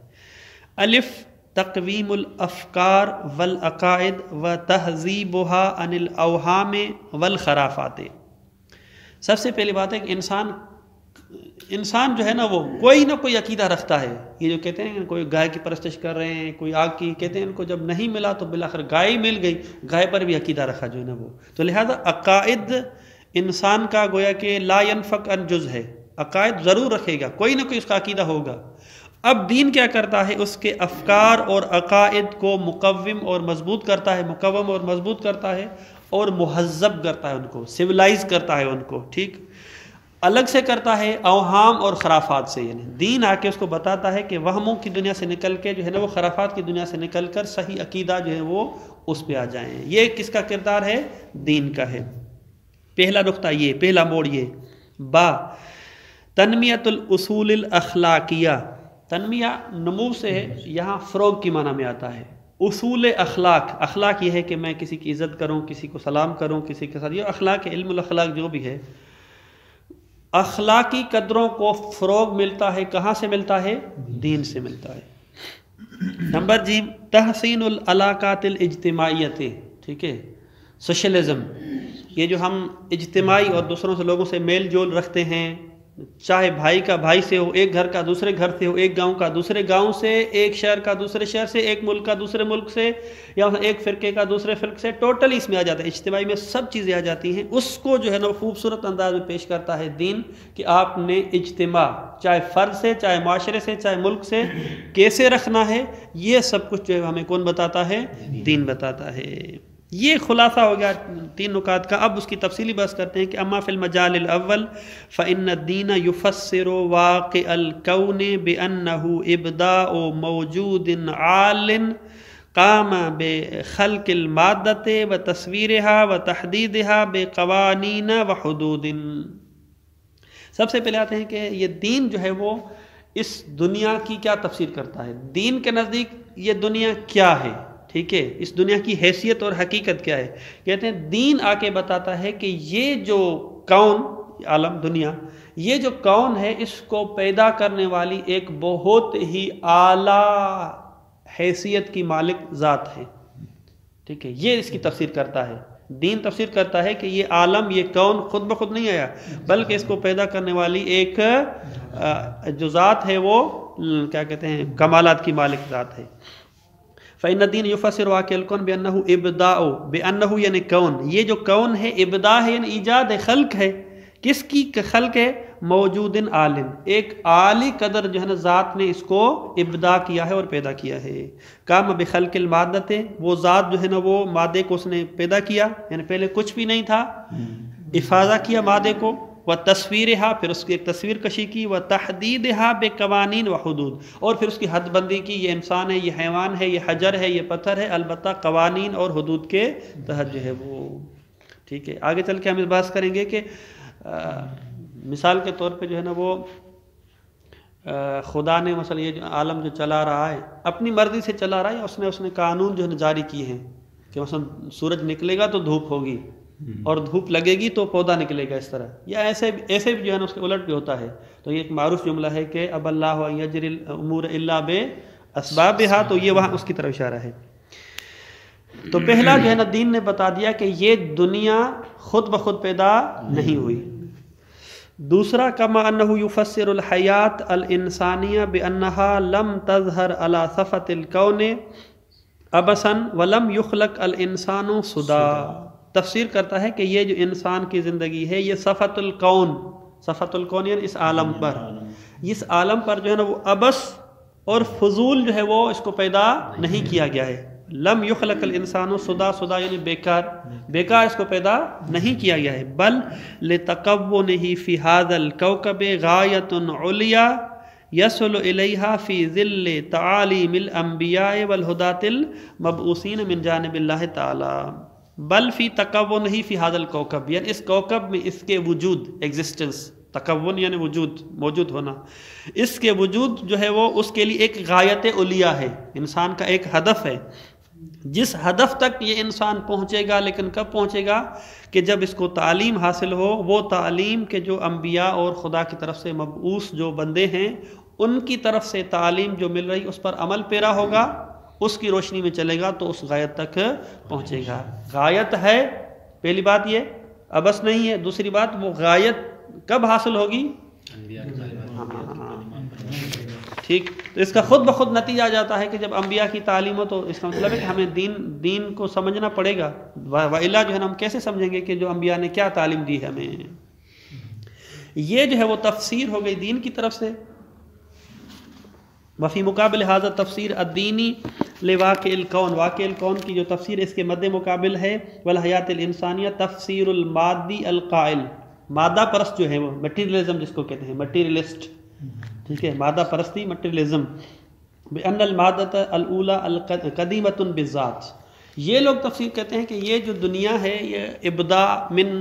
الف تقویم الافکار والعقائد و تہذیبها عن الاوہام والخرافات. سب سے پہلی بات ہے کہ انسان جو ہے نا وہ کوئی نہ کوئی عقیدہ رکھتا ہے. یہ جو کہتے ہیں کوئی گائے کی پرستش کر رہے ہیں، کوئی آگ کی، کہتے ہیں ان کو جب نہیں ملا تو بالآخر گائے مل گئی، گائے پر بھی عقیدہ رکھا جو ہے نا وہ. تو لہذا عقائد انسان کا گویا کہ لا ينفك عن جز ہے، عقائد ضرور رکھے گا، کوئی نہ کوئی اس کا عقیدہ ہوگا. اب دین کیا کرتا ہے؟ اس کے افکار اور عقائد کو مقوم اور مضبوط کرتا ہے اور مہذب کرتا ہے، ان کو سویلائز کرتا ہے ان کو. ٹھیک، الگ سے کرتا ہے اوہام اور خرافات سے. یعنی دین آ کے اس کو بتاتا ہے کہ وہموں کی دنیا سے نکل کے جو ہے نا وہ خرافات کی دنیا سے نکل کر صحیح عقیدہ جو ہے وہ اس پہ آ جائیں. یہ کس کا کردار ہے؟ دین کا ہے. پہلا نقطہ یہ، پہلا موڑ یہ. با تنمیت الاصول الاخلاقیہ. تنمیہ نمو سے ہے، یہاں فروغ کی معنی میں آتا ہے. اصول اخلاق یہ ہے کہ میں کسی کی عزت کروں، کسی کو سلام کروں، کسی کے ساتھ، یہ اخلاق ہے، علم الاخلاق جو بھی ہے. اخلاقی قدروں کو فروغ ملتا ہے، کہاں سے ملتا ہے؟ دین سے ملتا ہے. نمبر جی تحسین العلاقات الاجتماعیت. ٹھیک ہے، سوشلزم، یہ جو ہم اجتماعی اور دوسروں سے لوگوں سے میل جول رکھتے ہیں، چاہے بھائی کا بھائی سے ہو، ایک گھر کا دوسرے گھر سے ہو، ایک گاؤں کا دوسرے گاؤں سے، ایک شہر کا دوسرے شہر سے، ایک ملک کا دوسرے ملک سے، یا ایک فرقے کا دوسرے فرقے سے، ٹوٹلی اس میں آ جاتا ہے. اجتماعی میں سب چیزیں آ جاتی ہیں. اس کو جو ہے نا خوبصورت انداز میں پیش کرتا ہے دین کہ آپ نے اجتماع چاہے فرد سے، چاہے معاشرے سے، چاہے ملک سے کیسے رکھنا ہے. یہ سب کچھ جو ہے ہمیں کون بتاتا ہے؟ دین بتاتا ہے. یہ خلاصہ ہو گیا 3 نکات کا. اب اس کی تفصیلی بحث کرتے ہیں کہ اما فی المجال الاول فإن الدین یفسر واقع الکون بأنه ابداء موجود عال قام بخلق المادۃ وتصویرها وتحدیدها بقوانین وحدود. سب سے پہلے آتے ہیں کہ یہ دین جو ہے وہ اس دنیا کی کیا تفسیر کرتا ہے. دین کے نزدیک یہ دنیا کیا ہے, ٹھیک ہے, اس دنیا کی حیثیت اور حقیقت کیا ہے. کہتے ہیں دین آ کے بتاتا ہے کہ یہ جو کون عالم دنیا, یہ جو کون ہے اس کو پیدا کرنے والی ایک بہت ہی اعلیٰ حیثیت کی مالک ذات ہے, ٹھیک ہے. یہ اس کی تفسیر کرتا ہے. دین تفسیر کرتا ہے کہ یہ عالم, یہ کون خود بخود نہیں آیا, بلکہ اس کو پیدا کرنے والی ایک جو ذات ہے وہ کیا کہتے ہیں کمالات کی مالک ذات ہے. فإن الدین یفسر واقع الکون بأنہ ابداء, بأنہ یعنی کون, یہ جو کون ہے ابداء ہے یعنی ایجاد ہے, خلق ہے. کس کی خلق ہے؟ موجود عالم, ایک عالی قدر جو ہے نا ذات نے اس کو ابداع کیا ہے اور پیدا کیا ہے. قام بخلق المادۃ, وہ ذات جو ہے نا وہ مادے کو اس نے پیدا کیا, یعنی پہلے کچھ بھی نہیں تھا, افاضہ کیا مادے کو, و تصویرہا, پھر اس کی ایک تصویر کشی کی, و تحدیدہا بقوانین و حدود, اور پھر اس کی حد بندی کی, یہ انسان ہے, یہ حیوان ہے, یہ حجر ہے, یہ پتھر ہے, البتہ قوانین اور حدود کے تحت جو ہے وہ, ٹھیک ہے. آگے چل کے ہم اس بات کریں گے کہ مثال کے طور پہ جو ہے نا وہ خدا نے مثلا یہ جو عالم جو چلا رہا ہے اپنی مرضی سے چلا رہا ہے, اس نے قانون جو ہے نا جاری کیے ہیں کہ مثلا سورج نکلے گا تو دھوپ ہوگی, اور دھوپ لگے گی تو پودا نکلے گا, اس طرح, یا ایسے بھی جو ہے نا اس کے الٹ بھی ہوتا ہے. تو یہ ایک معروف جملہ ہے کہ اب اللہ یجری الامور الا باسبابها, تو یہ وہاں اس کی طرف اشارہ ہے. تو پہلا جو ہے نا دین نے بتا دیا کہ یہ دنیا خود بخود پیدا نہیں ہوئی. دوسرا کما انہ یفسر الحیات الانسانیہ بانہا لم تظہر علی صفت الکون عبثا ولم یخلق الانسان سدا, تفسیر کرتا ہے کہ یہ جو انسان کی زندگی ہے یہ صفت الکون یعنی اس عالم پر جو ہے نا وہ عبث اور فضول جو ہے وہ اس کو پیدا نہیں کیا گیا ہے. لم یخلق الانسان سدا یعنی بیکار اس کو پیدا نہیں کیا گیا ہے. بل لتکونہ فی ھذا الکوکب غایۃ علیا یصل الیہا فی ظل تعالیم الانبیاء والہداۃ المبعوثین من جانب اللہ تعالی. بل فی تکونہ فی ھذا الکوکب, یعنی اس کوکب میں اس کے وجود, ایگزسٹنس, تکون یعنی وجود, موجود ہونا, اس کے وجود جو ہے وہ اس کے لیے ایک غایت علیہ ہے, انسان کا ایک ہدف ہے, جس ہدف تک یہ انسان پہنچے گا. لیکن کب پہنچے گا؟ کہ جب اس کو تعلیم حاصل ہو, وہ تعلیم کے جو انبیاء اور خدا کی طرف سے مبعوث جو بندے ہیں ان کی طرف سے تعلیم جو مل رہی اس پر عمل پیرا ہوگا, اس کی روشنی میں چلے گا تو اس غایت تک پہنچے گا. غایت ہے, پہلی بات یہ عبث نہیں ہے. دوسری بات وہ غایت کب حاصل ہوگی؟ ٹھیک. تو اس کا خود بخود نتیجہ جاتا ہے کہ جب انبیاء کی تعلیم ہو تو اس کا مطلب ہے کہ ہمیں دین کو سمجھنا پڑے گا, وإلا جو ہے نا ہم کیسے سمجھیں گے کہ جو انبیاء نے کیا تعلیم دی ہے ہمیں. یہ جو ہے وہ تفسیر ہو گئی دین کی طرف سے. وفی مقابل ھذا تفسیر الدینی لواقع الکون, واقع الکون کی جو تفسیر اس کے مد مقابل ہے والحیات الانسانیہ تفسیر المادی القائل, مادہ پرست جو ہے وہ مٹیریلزم جس کو کہتے ہیں, مٹیریلسٹ, ٹھیک ہے, مادہ پرستی, مٹیریلزم. بأن المادۃ الاولی قدیمۃ بالذات, یہ لوگ تفسیر کہتے ہیں کہ یہ جو دنیا ہے یہ ابداع من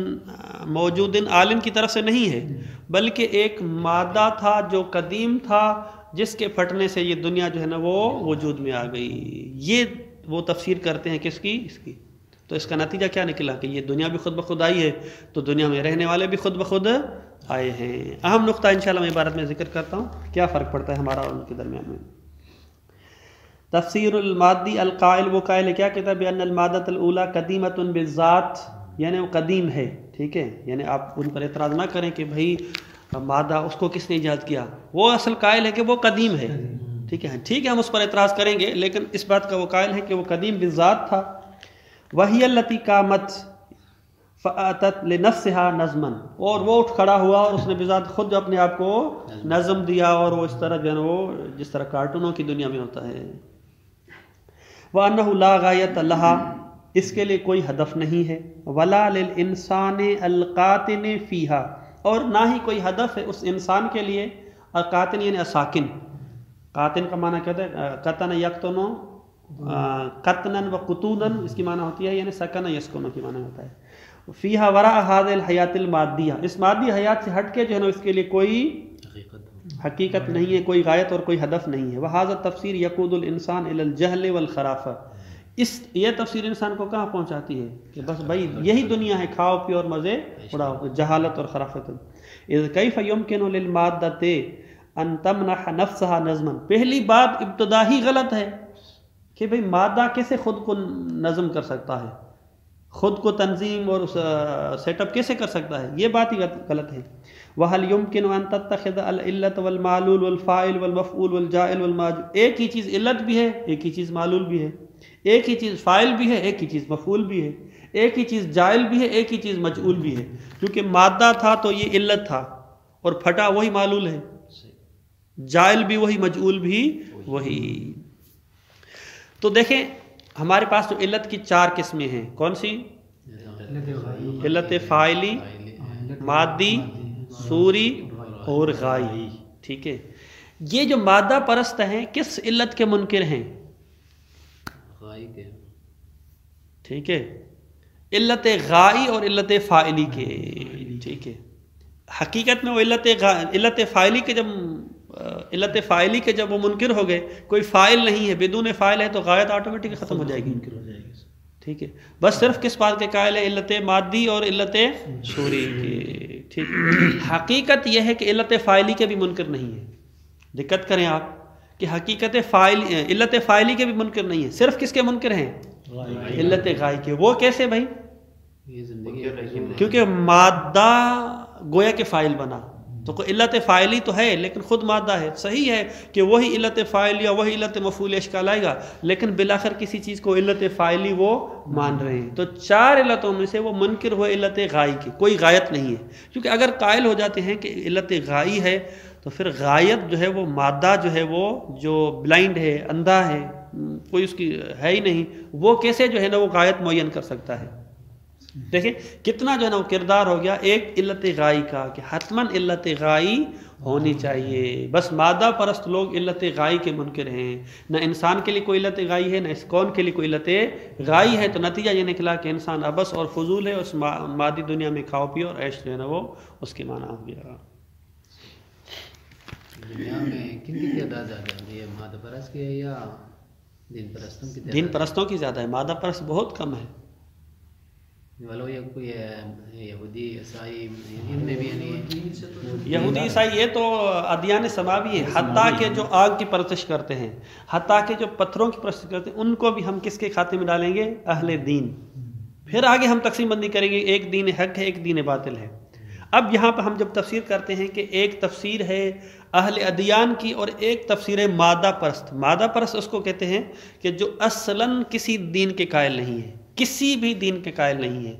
موجود عالم کی طرف سے نہیں ہے, بلکہ ایک مادہ تھا جو قدیم تھا, جس کے پھٹنے سے یہ دنیا جو ہے نا وہ وجود میں آ گئی. یہ وہ تفسیر کرتے ہیں کس کی؟ اس کی. تو اس کا نتیجہ کیا نکلا کہ یہ دنیا بھی خود بخود آئی ہے, تو دنیا میں رہنے والے بھی خود بخود آئے ہیں. اہم نقطہ انشاءاللہ میں عبارت میں ذکر کرتا ہوں, کیا فرق پڑتا ہے ہمارا اور ان کے درمیان میں. تفسیر المادی القائل, وہ قائل ہے کیا کہتا ہے؟ بأن المادۃ الاولی قدیمۃ بالذات, یعنی وہ قدیم ہے, ٹھیک ہے. یعنی آپ ان پر اعتراض نہ کریں کہ بھائی مادہ اس کو کس نے ایجاد کیا, وہ اصل قائل ہے کہ وہ قدیم ہے, ٹھیک ہے. ٹھیک ہے, ہم اس پر اعتراض کریں گے, لیکن اس بات کا وہ قائل ہے کہ وہ قدیم بالذات تھا. وہی التی قامت فاتت لنفسها نظما, اور وہ اٹھ کھڑا ہوا اور اس نے بذات خود اپنے آپ کو نظم دیا, اور وہ اس طرح جو ہے وہ جس طرح کارٹونوں کی دنیا میں ہوتا ہے. وانہ لا غایۃ لها, اس کے لیے کوئی ہدف نہیں ہے. ولا للانسان القاطن فیہا, اور نہ ہی کوئی ہدف ہے اس انسان کے لیے. القاطن یعنی ساکن, قاطن کا معنی کہتے ہیں قطن یقتن, قطنا و قطونا اس کی معنی ہوتی ہے یعنی سکن یسکن کی معنی ہوتا ہے. فیہا وراء ھذہ الحیات المادیہ, اس مادی حیات سے ہٹ کے جو ہے نا اس کے لیے کوئی حقیقت نہیں ہے، کوئی غایت اور کوئی ہدف نہیں ہے. وَهَذَا التَّفْسِيرُ يَقُودُ الْإِنسَانَ إِلَى الْجَهْلِ وَالْخَرَافَةِ. یہ تفسیر انسان کو کہاں پہنچاتی ہے کہ بس بھائی یہی دنیا ہے، کھاؤ پیو اور مزے اڑاؤ، جہالت اور خرافت. اذ کیف یمکن للمادۃ ان تمنح نفسها نظما. پہلی بات ابتدا ہی غلط ہے کہ بھئی مادہ کیسے خود کو نظم کر سکتا ہے، خود کو تنظیم اور سیٹ اپ کیسے کر سکتا ہے، یہ بات ہی غلط ہے. وَهَلْ يُمْكِنُ أَن تَتَّخِذَ الْعِلَّةَ وَالْمَعْلُولَ وَالْفَاعِلَ وَالْمَفْعُولَ وَالْجَاعِلَ وَالْمَاجُورَ. ایک ہی چیز علت بھی ہے، ایک ہی چیز معلول بھی ہے، ایک ہی چیز فاعل بھی ہے، ایک ہی چیز مفعول بھی ہے، ایک ہی چیز جائل بھی ہے، ایک ہی چیز مجعول بھی ہے. کیونکہ مادہ تھا تو یہ علت تھا، اور پھٹا وہی معلول ہے، جائل بھی وہی، مجعول بھی وہی. تو دیکھیں ہمارے پاس جو علت کی 4 قسمیں ہیں، کون سی؟ علت فاعلی، مادی، صوری اور غائی. ٹھیک ہے، یہ جو مادہ پرست ہیں کس علت کے منکر ہیں؟ غائی کے. ٹھیک ہے، علت غائی اور علت فاعلی کے. ٹھیک ہے، حقیقت میں وہ علت فاعلی کے جب وہ منکر ہو گئے، کوئی فاعل نہیں ہے، بدون فاعل ہے، تو غایت آٹومیٹک ختم ہو جائے گی. ٹھیک ہے، بس صرف کس بات کے قائل ہے؟ علت مادی اور علت صوری کے. ٹھیک ہے، حقیقت یہ ہے کہ علت فاعلی کے بھی منکر نہیں ہے. دقت کریں آپ کہ حقیقت علت فاعلی کے بھی منکر نہیں ہے، صرف کس کے منکر ہیں؟ علت غائی کے. وہ کیسے بھائی؟ یہ زندگی کیونکہ مادہ گویا کے فاعل بنا، تو کوئی علت فاعلی تو ہے لیکن خود مادہ ہے. صحیح ہے کہ وہی علت فاعل یا وہی علت مفعول اشکال آئے گا، لیکن بالآخر کسی چیز کو علت فاعلی وہ مان رہے ہیں. تو 4 علتوں میں سے وہ منکر ہوئے علت غائی کی، کوئی غایت نہیں ہے. کیونکہ اگر قائل ہو جاتے ہیں کہ علت غائی ہے تو پھر غایت جو ہے وہ مادہ جو ہے وہ جو بلائنڈ ہے، اندھا ہے، کوئی اس کی ہے ہی نہیں، وہ کیسے جو ہے نا وہ غایت معین کر سکتا ہے. دیکھیں کتنا جو ہے نا وہ کردار ہو گیا ایک علت غائی کا، کہ حتماً علت غائی ہونی چاہیے. بس مادہ پرست لوگ علت غائی کے منکر ہیں. نہ انسان کے لیے کوئی علت غائی ہے، نہ اس کون کے لیے کوئی علت غائی ہے. تو نتیجہ یہ نکلا کہ انسان ابس اور فضول ہے، اس مادی دنیا میں کھاؤ پیو اور عیش جو ہے نا وہ اس کے معنی ہو گیا. دنیا میں کن کی تعداد زیادہ ہے؟ مادہ پرست کی ہے یا دین پرستوں کی تعداد؟ دین پرستوں کی زیادہ ہے، مادہ پرست بہت کم ہے. والو یہ کوئی یہودی عیسائی ان میں بھی یعنی یہودی عیسائی یہ تو ادیان سماوی ہے. حتیٰ کہ جو آگ کی پرستش کرتے ہیں، حتیٰ کہ جو پتھروں کی پرستش کرتے ہیں، ان کو بھی ہم کس کے کھاتے میں ڈالیں گے؟ اہل دین. پھر آگے ہم تقسیم بندی کریں گے، ایک دین حق ہے، ایک دین باطل ہے. اب یہاں پہ ہم جب تفسیر کرتے ہیں کہ ایک تفسیر ہے اہل ادیان کی اور ایک تفسیر ہے مادہ پرست. مادہ پرست اس کو کہتے ہیں کہ جو اصلاً کسی دین کے قائل نہیں ہے، کسی بھی دین کے قائل نہیں ہے،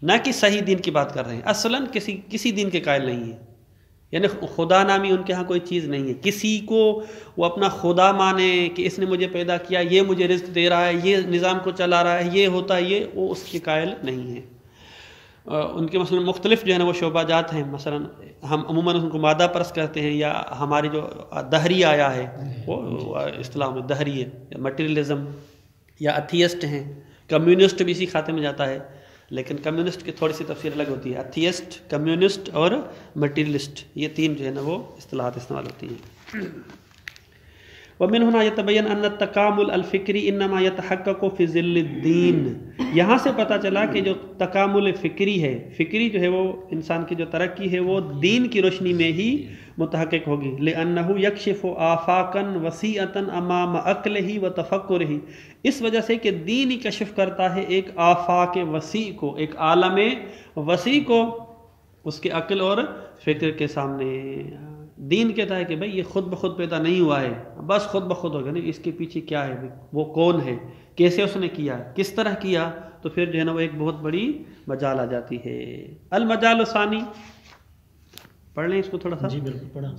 نہ کہ صحیح دین کی بات کر رہے ہیں، اصلاً کسی دین کے قائل نہیں ہے. یعنی خدا نامی ان کے ہاں کوئی چیز نہیں ہے. کسی کو وہ اپنا خدا مانے کہ اس نے مجھے پیدا کیا، یہ مجھے رزق دے رہا ہے، یہ نظام کو چلا رہا ہے، یہ ہوتا ہے، یہ وہ اس کے قائل نہیں ہے. ان کے مثلا مختلف جو ہے نا وہ شعبہ جات ہیں. مثلا ہم عموماً ان کو مادہ پرست کرتے ہیں، یا ہماری جو دہری آیا ہے وہ اصطلاح میں دہری ہے، مٹیریلزم یا اتھیسٹ ہیں. کمیونسٹ بھی اسی کھاتے میں جاتا ہے، لیکن کمیونسٹ کی تھوڑی سی تفسیر الگ ہوتی ہے. اتھیسٹ، کمیونسٹ اور مٹیریلسٹ، یہ 3 جو ہے نا وہ اصطلاحات استعمال ہوتی ہیں. ومن هنا يتبين ان التكامل الفکری انما يتحقق في ظل الدین. یہاں سے پتہ چلا کہ جو تکامل فکری ہے، فکری جو ہے وہ انسان کی جو ترقی ہے وہ دین کی روشنی میں ہی متحقق ہوگی. لأنه يكشف آفاقا وسیعتا امام عقلہ وتفکرہ. اس وجہ سے کہ دین ہی کشف کرتا ہے ایک آفاق وسیع کو، ایک عالم وسیع کو اس کے عقل اور فکر کے سامنے. دین کہتا ہے کہ بھئی یہ خود بخود پیدا نہیں ہوا ہے، بس خود بخود ہوگا نہیں، اس کے پیچھے کیا ہے، وہ کون ہے، کیسے اس نے کیا، کس طرح کیا. تو پھر جو ہے نا وہ ایک بہت بڑی مجال آ جاتی ہے. المجال الثانی، پڑھ لیں اس کو تھوڑا سا. جی بالکل پڑھا.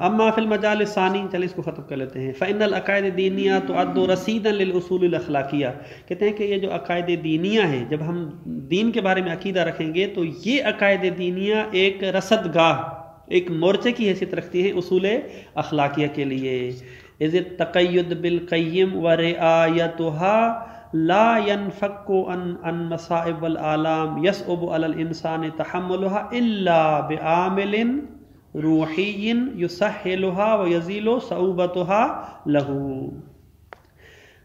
اما فی المجال الثانی، چلیں اس کو ختم کر لیتے ہیں. فإن العقائد الدینیہ تعد رصیدا للأصول الاخلاقیہ. کہتے ہیں کہ یہ جو عقائد دینیہ ہیں، جب ہم دین کے بارے میں عقیدہ رکھیں گے تو یہ عقائد دینیہ ایک رصد گاہ، ایک مورچے کی حیثیت رکھتی ہیں اصول اخلاقیہ کے لیے. اذ التقید بالقیم ورعایتها لا ينفك عن مصائب والآلام يصعب على الإنسان تحملها إلا بعامل روحی یسہلها ویزیل صعوبتها له.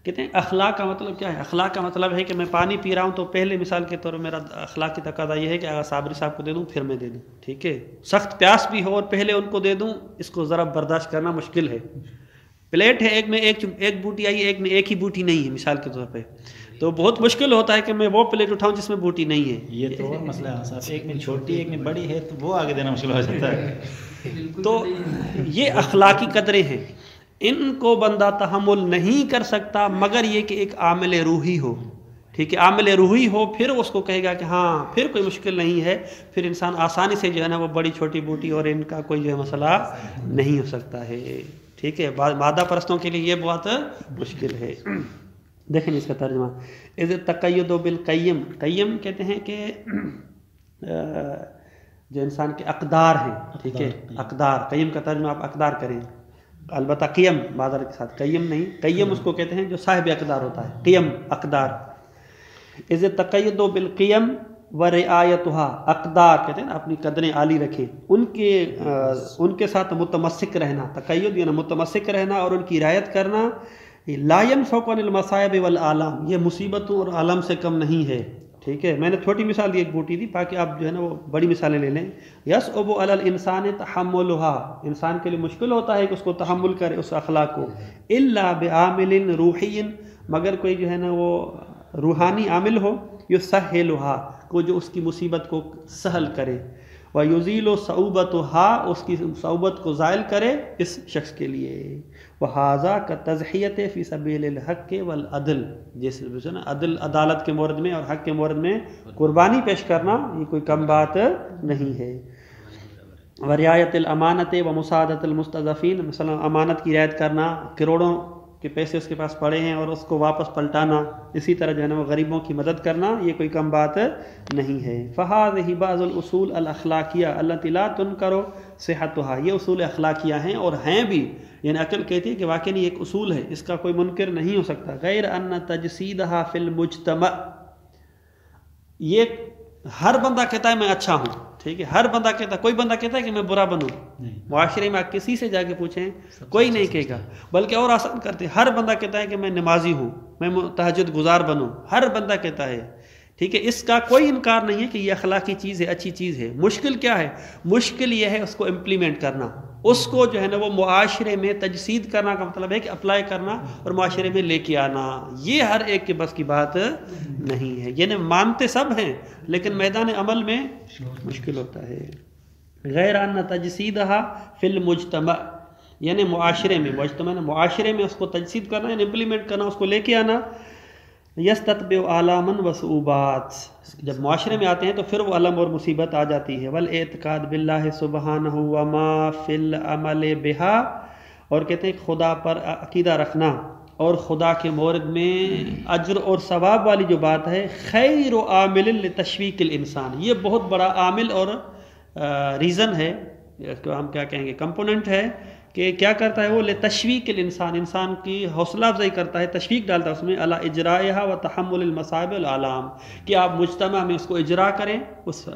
کہتے ہیں اخلاق کا مطلب کیا ہے؟ اخلاق کا مطلب ہے کہ میں پانی پی رہا ہوں تو پہلے مثال کے طور پر میرا اخلاق کی تقاضا یہ ہے کہ اگر صابری صاحب کو دے دوں پھر میں دے دوں، ٹھیک ہے. سخت پیاس بھی ہو اور پہلے ان کو دے دوں، اس کو ذرا برداشت کرنا مشکل ہے. پلیٹ ہے، ایک میں ایک بوٹی آئی، ایک میں ایک ہی بوٹی نہیں ہے مثال کے طور پہ، تو بہت مشکل ہوتا ہے کہ میں وہ پلیٹ اٹھاؤں جس میں بوٹی نہیں ہے. یہ تو اور مسئلہ ہے صاحب، ایک میں چھوٹی ایک میں بڑی ہے تو وہ آگے دینا مشکل ہو جاتا ہے. تو یہ اخلاقی قدریں ہیں، ان کو بندہ تحمل نہیں کر سکتا مگر یہ کہ ایک عامل روحی ہو، ٹھیک ہے. عامل روحی ہو پھر اس کو کہے گا کہ ہاں پھر کوئی مشکل نہیں ہے، پھر انسان آسانی سے جو ہے نا وہ بڑی چھوٹی بوٹی اور ان کا کوئی جو ہے مسئلہ نہیں ہو سکتا ہے، ٹھیک ہے. مادہ پرستوں کے لیے یہ بہت مشکل ہے. دیکھیں اس کا ترجمہ، اذ تقید بالقیم، قیم کہتے ہیں کہ جو انسان کے اقدار ہیں، ٹھیک ہے. اقدار، قیم کا ترجمہ آپ اقدار کریں، البتہ قیم معذرت کے ساتھ، قیم نہیں، قیم اس کو کہتے ہیں جو صاحب اقدار ہوتا ہے، قیم اقدار. اذ تقید بالقیم ورعایتها، اقدار کہتے ہیں نا اپنی قدریں عالی رکھیں، ان کے ساتھ متمسک رہنا، تقید یعنی متمسک رہنا اور ان کی رعایت کرنا. لا ينفك عن المصائب والآلام، یہ مصیبتوں اور عالم سے کم نہیں ہے، ٹھیک ہے. میں نے چھوٹی مثال دی ایک بوٹی دی، تاکہ آپ جو ہے نا وہ بڑی مثالیں لے لیں. یصعب علی الانسان تحملها، انسان کے لیے مشکل ہوتا ہے کہ اس کو تحمل کرے اس اخلاق کو. الا بعامل روحی، مگر کوئی جو ہے نا وہ روحانی عامل ہو، یسہلها، کو جو اس کی مصیبت کو سہل کرے. ویزیل صعوبتها، اس کی صعوبت کو زائل کرے اس شخص کے لیے. وہذا کا تضحیت فی سبیل الحق والعدل، جیسے نا عدل عدالت کے مورد میں اور حق کے مورد میں قربانی پیش کرنا یہ کوئی کم بات نہیں ہے. ورعایت الامانت و مساعدت المستضعفین، مثلا امانت کی رعایت کرنا، کروڑوں کے پیسے اس کے پاس پڑے ہیں اور اس کو واپس پلٹانا، اسی طرح جو ہے نا وہ غریبوں کی مدد کرنا یہ کوئی کم بات نہیں ہے. فہذہ بعض الاصول الاخلاقیہ التي لا تنکر صحتها، یہ اصول اخلاقیہ ہیں اور ہیں بھی، یعنی عقل کہتی ہے کہ واقعی یہ ایک اصول ہے، اس کا کوئی منکر نہیں ہو سکتا. غیر ان تجسیدها فی المجتمع، یہ ہر بندہ کہتا ہے میں اچھا ہوں، ٹھیک ہے. ہر بندہ کہتا ہے، کوئی بندہ کہتا ہے کہ میں برا بنوں، معاشرے میں آپ کسی سے جا کے پوچھیں کوئی نہیں کہے گا. بلکہ اور آسان کرتے ہیں، ہر بندہ کہتا ہے کہ میں نمازی ہوں، میں تہجد گزار بنوں، ہر بندہ کہتا ہے، ٹھیک ہے. اس کا کوئی انکار نہیں ہے کہ یہ اخلاقی چیز ہے، اچھی چیز ہے. مشکل کیا ہے؟ مشکل یہ ہے اس کو امپلیمنٹ کرنا، اس کو جو ہے نا وہ معاشرے میں تجسید کرنا کا مطلب ہے کہ اپلائی کرنا اور معاشرے میں لے کے آنا. یہ ہر ایک کے بس کی بات نہیں ہے، یعنی مانتے سب ہیں لیکن میدان عمل میں مشکل ہوتا ہے. غیر ان تجسیدها فی المجتمع، یعنی معاشرے میں، مجتمع معاشرے میں اس کو تجسید کرنا یعنی امپلیمنٹ کرنا، اس کو لے کے آنا. یستتبع آلاما و صعوبات، جب معاشرے میں آتے ہیں تو پھر وہ علم اور مصیبت آ جاتی ہے. والاعتقاد باللہ سبحانہ وما فی العمل بہا، اور کہتے ہیں خدا پر عقیدہ رکھنا اور خدا کے مورد میں اجر اور ثواب والی جو بات ہے، خیر و عامل لتشویق الانسان، یہ بہت بڑا عامل اور ریزن ہے، اس کو ہم کیا کہیں گے، کمپوننٹ ہے کہ کیا کرتا ہے وہ لتشویق الانسان، انسان کی حوصلہ افزائی کرتا ہے، تشویق ڈالتا ہے اس میں، علی اجرائها و تحمل المصائب والآلام، کہ آپ مجتمع میں اس کو اجرا کریں اس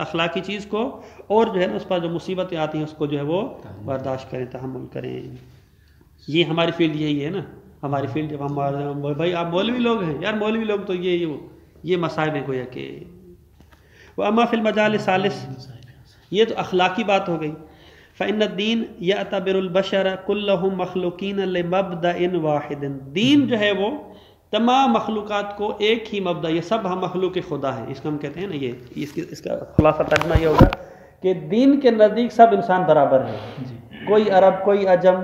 اخلاقی چیز کو، اور جو ہے نا اس پر جو مصیبتیں آتی ہیں اس کو جو ہے وہ برداشت کریں، تحمل کریں. یہ ہماری فیلڈ یہی ہے نا، ہماری فیلڈ جب ہم بھائی آپ مولوی لوگ ہیں یار، مولوی لوگ تو یہ مسائل ہیں گویا کہ. واما فی المجال الثالث، یہ تو اخلاقی بات ہو گئی. فإن الدین یعتبر البشر کلهم مخلوقین لمبدأ واحد، دین جو ہے وہ تمام مخلوقات کو ایک ہی مبدأ، یہ سب ہم مخلوق خدا ہے، اس کو ہم کہتے ہیں نا، یہ اس کا خلاصہ ترجمہ یہ ہوگا کہ دین کے نزدیک سب انسان برابر ہے، کوئی عرب کوئی عجم،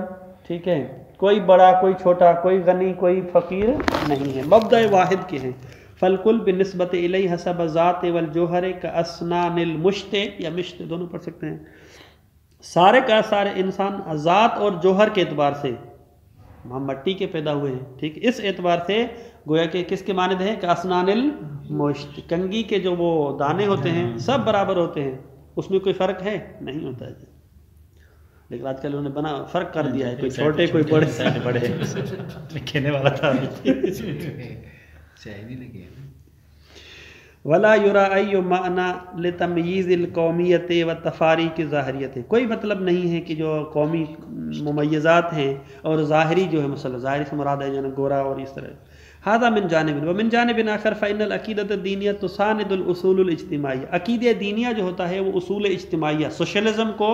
ٹھیک ہے، کوئی بڑا کوئی چھوٹا، کوئی غنی کوئی فقیر نہیں ہے، مبدأ واحد کے ہیں. فالکل بالنسبت الیہ حسب ذات والجوہر کاسنان المشت، یا مشت دونوں پڑھ سکتے ہیں، سارے کا سارے انسان ذات اور جوہر کے اعتبار سے، ہم مٹی کے پیدا ہوئے ہیں، ٹھیک، اس اعتبار سے گویا کہ کس کے مانند ہے، کاسنان المشت، کنگھی کے جو وہ دانے ہوتے ہیں سب برابر ہوتے ہیں، اس میں کوئی فرق ہے نہیں ہوتا ہے. لیکن آج کل انہوں نے فرق کر دیا ہے، کوئی چھوٹے کوئی بڑے بڑے کہنے والا تھا. شاعری لگی ہے ولا یرا ای معنی لتمییز القومیت و تفاریق ظاہریت، کوئی مطلب نہیں ہے کہ جو قومی ممیزات ہیں اور ظاہری جو ہے مسئلہ، ظاہری سے مراد ہے جانا گورا اور اس طرح۔ ھذا من جانب ومن جانب آخر فإن العقیدۃ الدینیہ تساند الاصول الاجتماعیہ، عقیدہ دینیہ جو ہوتا ہے وہ اصول اجتماعیہ سوشلزم کو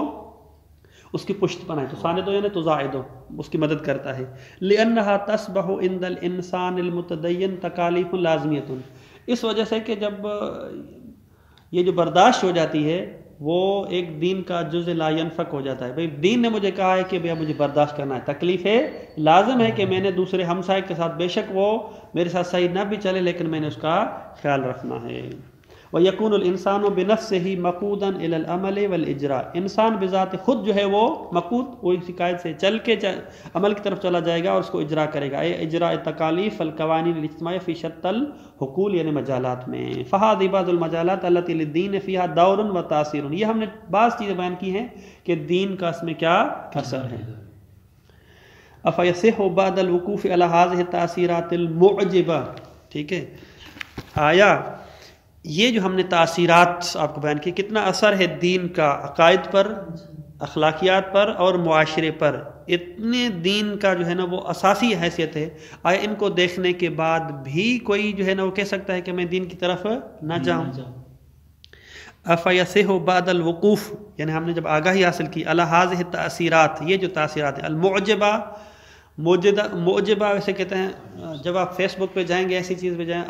اس کی پشت پناہ ہے، تساند یعنی تزاعد، اس کی مدد کرتا ہے۔ لأنها تصبح عند الانسان المتدین تکالیف لازمیۃ، اس وجہ سے کہ جب یہ جو برداشت ہو جاتی ہے وہ ایک دین کا جزء لا ينفک ہو جاتا ہے۔ بھئی دین نے مجھے کہا ہے کہ بھئی مجھے برداشت کرنا ہے، تکلیف ہے، لازم ہے کہ میں نے دوسرے ہمسائے کے ساتھ بے شک وہ میرے ساتھ صحیح نہ بھی چلے لیکن میں نے اس کا خیال رکھنا ہے۔ وَيَكُونُ الْإِنسَانُ بِنَفْسِهِ مَقُودًا إِلَى الْعَمَلِ وَالْإِجْرَاءِ، انسان بذات خود جو ہے وہ مقود، وہ اسی قائد سے چل کے عمل کی طرف چلا جائے گا اور اس کو اجرا کرے گا، اجراء تکالیف القوانین الاجتماعیہ فی شتى الحقول یعنی مجالات میں۔ فَهَذِهِ بَعْضُ الْمَجَالَاتِ الَّتِي لِلدِّينِ فِيهَا دَورٌ وَتَأْثِيرٌ، یہ ہم نے بعض چیزیں بیان کی ہیں کہ دین کا اس میں کیا اثر ہے۔ أَفَيَصِحُّ بَعْدَ الْوُقُوفِ عَلَى هَذِهِ التَّأْثِيرَاتِ الْمُعْجِبَةِ، ٹھیک ہے، آیا یہ جو ہم نے تاثیرات آپ کو بیان کی کتنا اثر ہے دین کا عقائد پر، اخلاقیات پر اور معاشرے پر، اتنے دین کا جو ہے نا وہ اساسی حیثیت ہے، آیا ان کو دیکھنے کے بعد بھی کوئی جو ہے نا وہ کہہ سکتا ہے کہ میں دین کی طرف نہ جاؤں؟ افیصح بعد الوقوف یعنی ہم نے جب آگاہی حاصل کی علی هذه التاثیرات، یہ جو تاثیرات ہیں، المعجبہ، معجبہ ویسے کہتے ہیں جب آپ فیس بک پہ جائیں گے ایسی چیز پہ جائیں،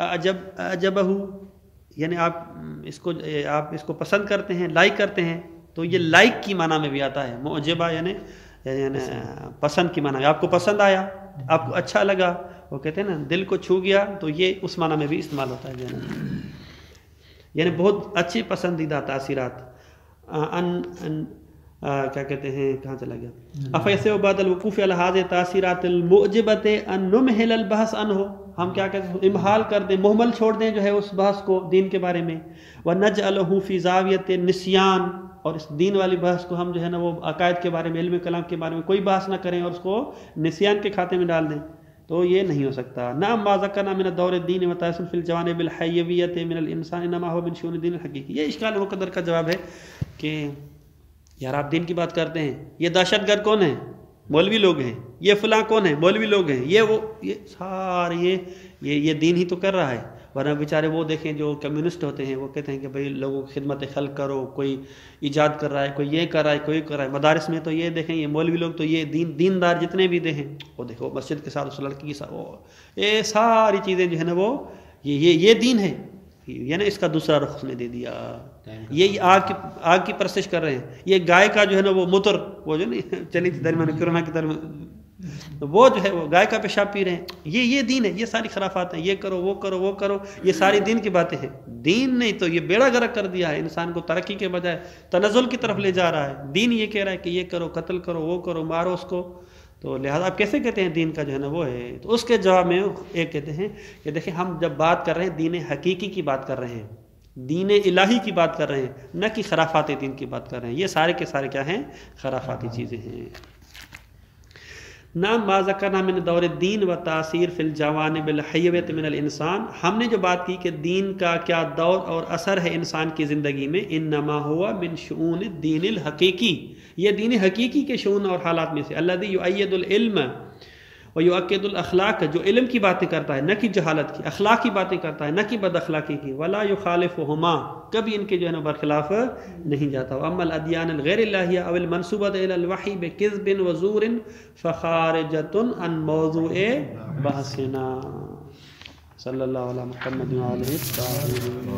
عجبہ یعنی آپ اس کو پسند کرتے ہیں، لائک کرتے ہیں، تو یہ لائک کی معنی میں بھی آتا ہے، معجبہ یعنی پسند کی معنی میں، آپ کو پسند آیا، آپ کو اچھا لگا، وہ کہتے ہیں نا دل کو چھو گیا، تو یہ اس معنی میں بھی استعمال ہوتا ہے یعنی بہت اچھی پسندیدہ تاثیرات۔ کیا کہتے ہیں، کہاں چلا گیا، افیصح بعد الوقوف علی هذه التاثیرات المعجبۃ ان نمهل البحث عنہ، ہم کیا کہتے ہیں امحال کر دیں، مہمل چھوڑ دیں جو ہے اس بحث کو دین کے بارے میں، ونجعلہ فی زاویۃ النسیان، اور اس دین والی بحث کو ہم جو ہے نا وہ عقائد کے بارے میں، علم کلام کے بارے میں کوئی بحث نہ کریں اور اس کو نسیان کے کھاتے میں ڈال دیں، تو یہ نہیں ہو سکتا۔ نعم ما ذکرنا من الدور الدین وتأثر فی الجوانب الحیویۃ من الانسان انما هو من شؤون الدین الحقیقی، یہ اشکال مقدر کا جواب ہے کہ یار آپ دین کی بات کرتے ہیں، یہ دہشت گرد کون ہیں؟ مولوی لوگ ہیں، یہ فلاں کون ہیں؟ مولوی لوگ ہیں، یہ سارے یہ دین ہی تو کر رہا ہے، ورنہ بیچارے وہ دیکھیں جو کمیونسٹ ہوتے ہیں، وہ کہتے ہیں کہ بھئی لوگوں کی خدمت خلق کرو، کوئی ایجاد کر رہا ہے، کوئی یہ کر رہا ہے، کوئی کر رہا ہے، مدارس میں تو یہ دیکھیں، یہ مولوی لوگ تو یہ دیندار جتنے بھی دیکھیں، وہ دیکھو مسجد کے ساتھ اس لڑکی کے ساتھ، یہ ساری چیزیں جو ہے نا وہ یہ دین ہے، یعنی اس کا دوسرا رخ اس نے دے دیا، یہ آگ کی پرستش کر رہے ہیں، یہ گائے کا جو ہے نا وہ متر، وہ جو نہیں چلی تھی درمیان کرونا کی طرف، وہ جو ہے وہ گائے کا پیشاب پی رہے ہیں، یہ دین ہے، یہ ساری خرافات ہیں، یہ کرو وہ کرو وہ کرو، یہ ساری دین کی باتیں ہیں، دین نہیں تو یہ بیڑا گرک کر دیا ہے، انسان کو ترقی کے بجائے تنزل کی طرف لے جا رہا ہے، دین یہ کہہ رہا ہے کہ یہ کرو، قتل کرو، وہ کرو، مارو اس کو، تو لہٰذا آپ کیسے کہتے ہیں دین کا جو ہے نا وہ ہے؟ تو اس کے جواب میں ایک کہتے ہیں کہ دیکھیں ہم جب بات کر رہے ہیں دین حقیقی کی بات کر رہے ہیں، دین الہی کی بات کر رہے ہیں، نہ کہ خرافات دین کی بات کر رہے ہیں، یہ سارے کے سارے کیا ہیں؟ خرافاتی چیزیں ہیں۔ نعم ما ذکرنا من دور الدین و تاثیر فی الجوانب الحیویۃ من الانسان، ہم نے جو بات کی کہ دین کا کیا دور اور اثر ہے انسان کی زندگی میں، انما ہوا من شؤون الدین الحقیقی، یہ دین حقیقی کے شؤون اور حالات میں سے، الذی یؤید العلم ویؤکد الاخلاق، جو علم کی باتیں کرتا ہے نہ کہ جہالت کی، اخلاق کی باتیں کرتا ہے نہ کہ بد اخلاقی کی، ولا یخالفہما، کبھی ان کے جو ہے نا برخلاف نہیں جاتا، واما الادیان الغیر الہیہ او المنسوبۃ الی الوحی بکذب وزور فخارجۃ عن موضوع بحثنا۔ صلی اللہ علیہ محمد وآلہ الطاہرین۔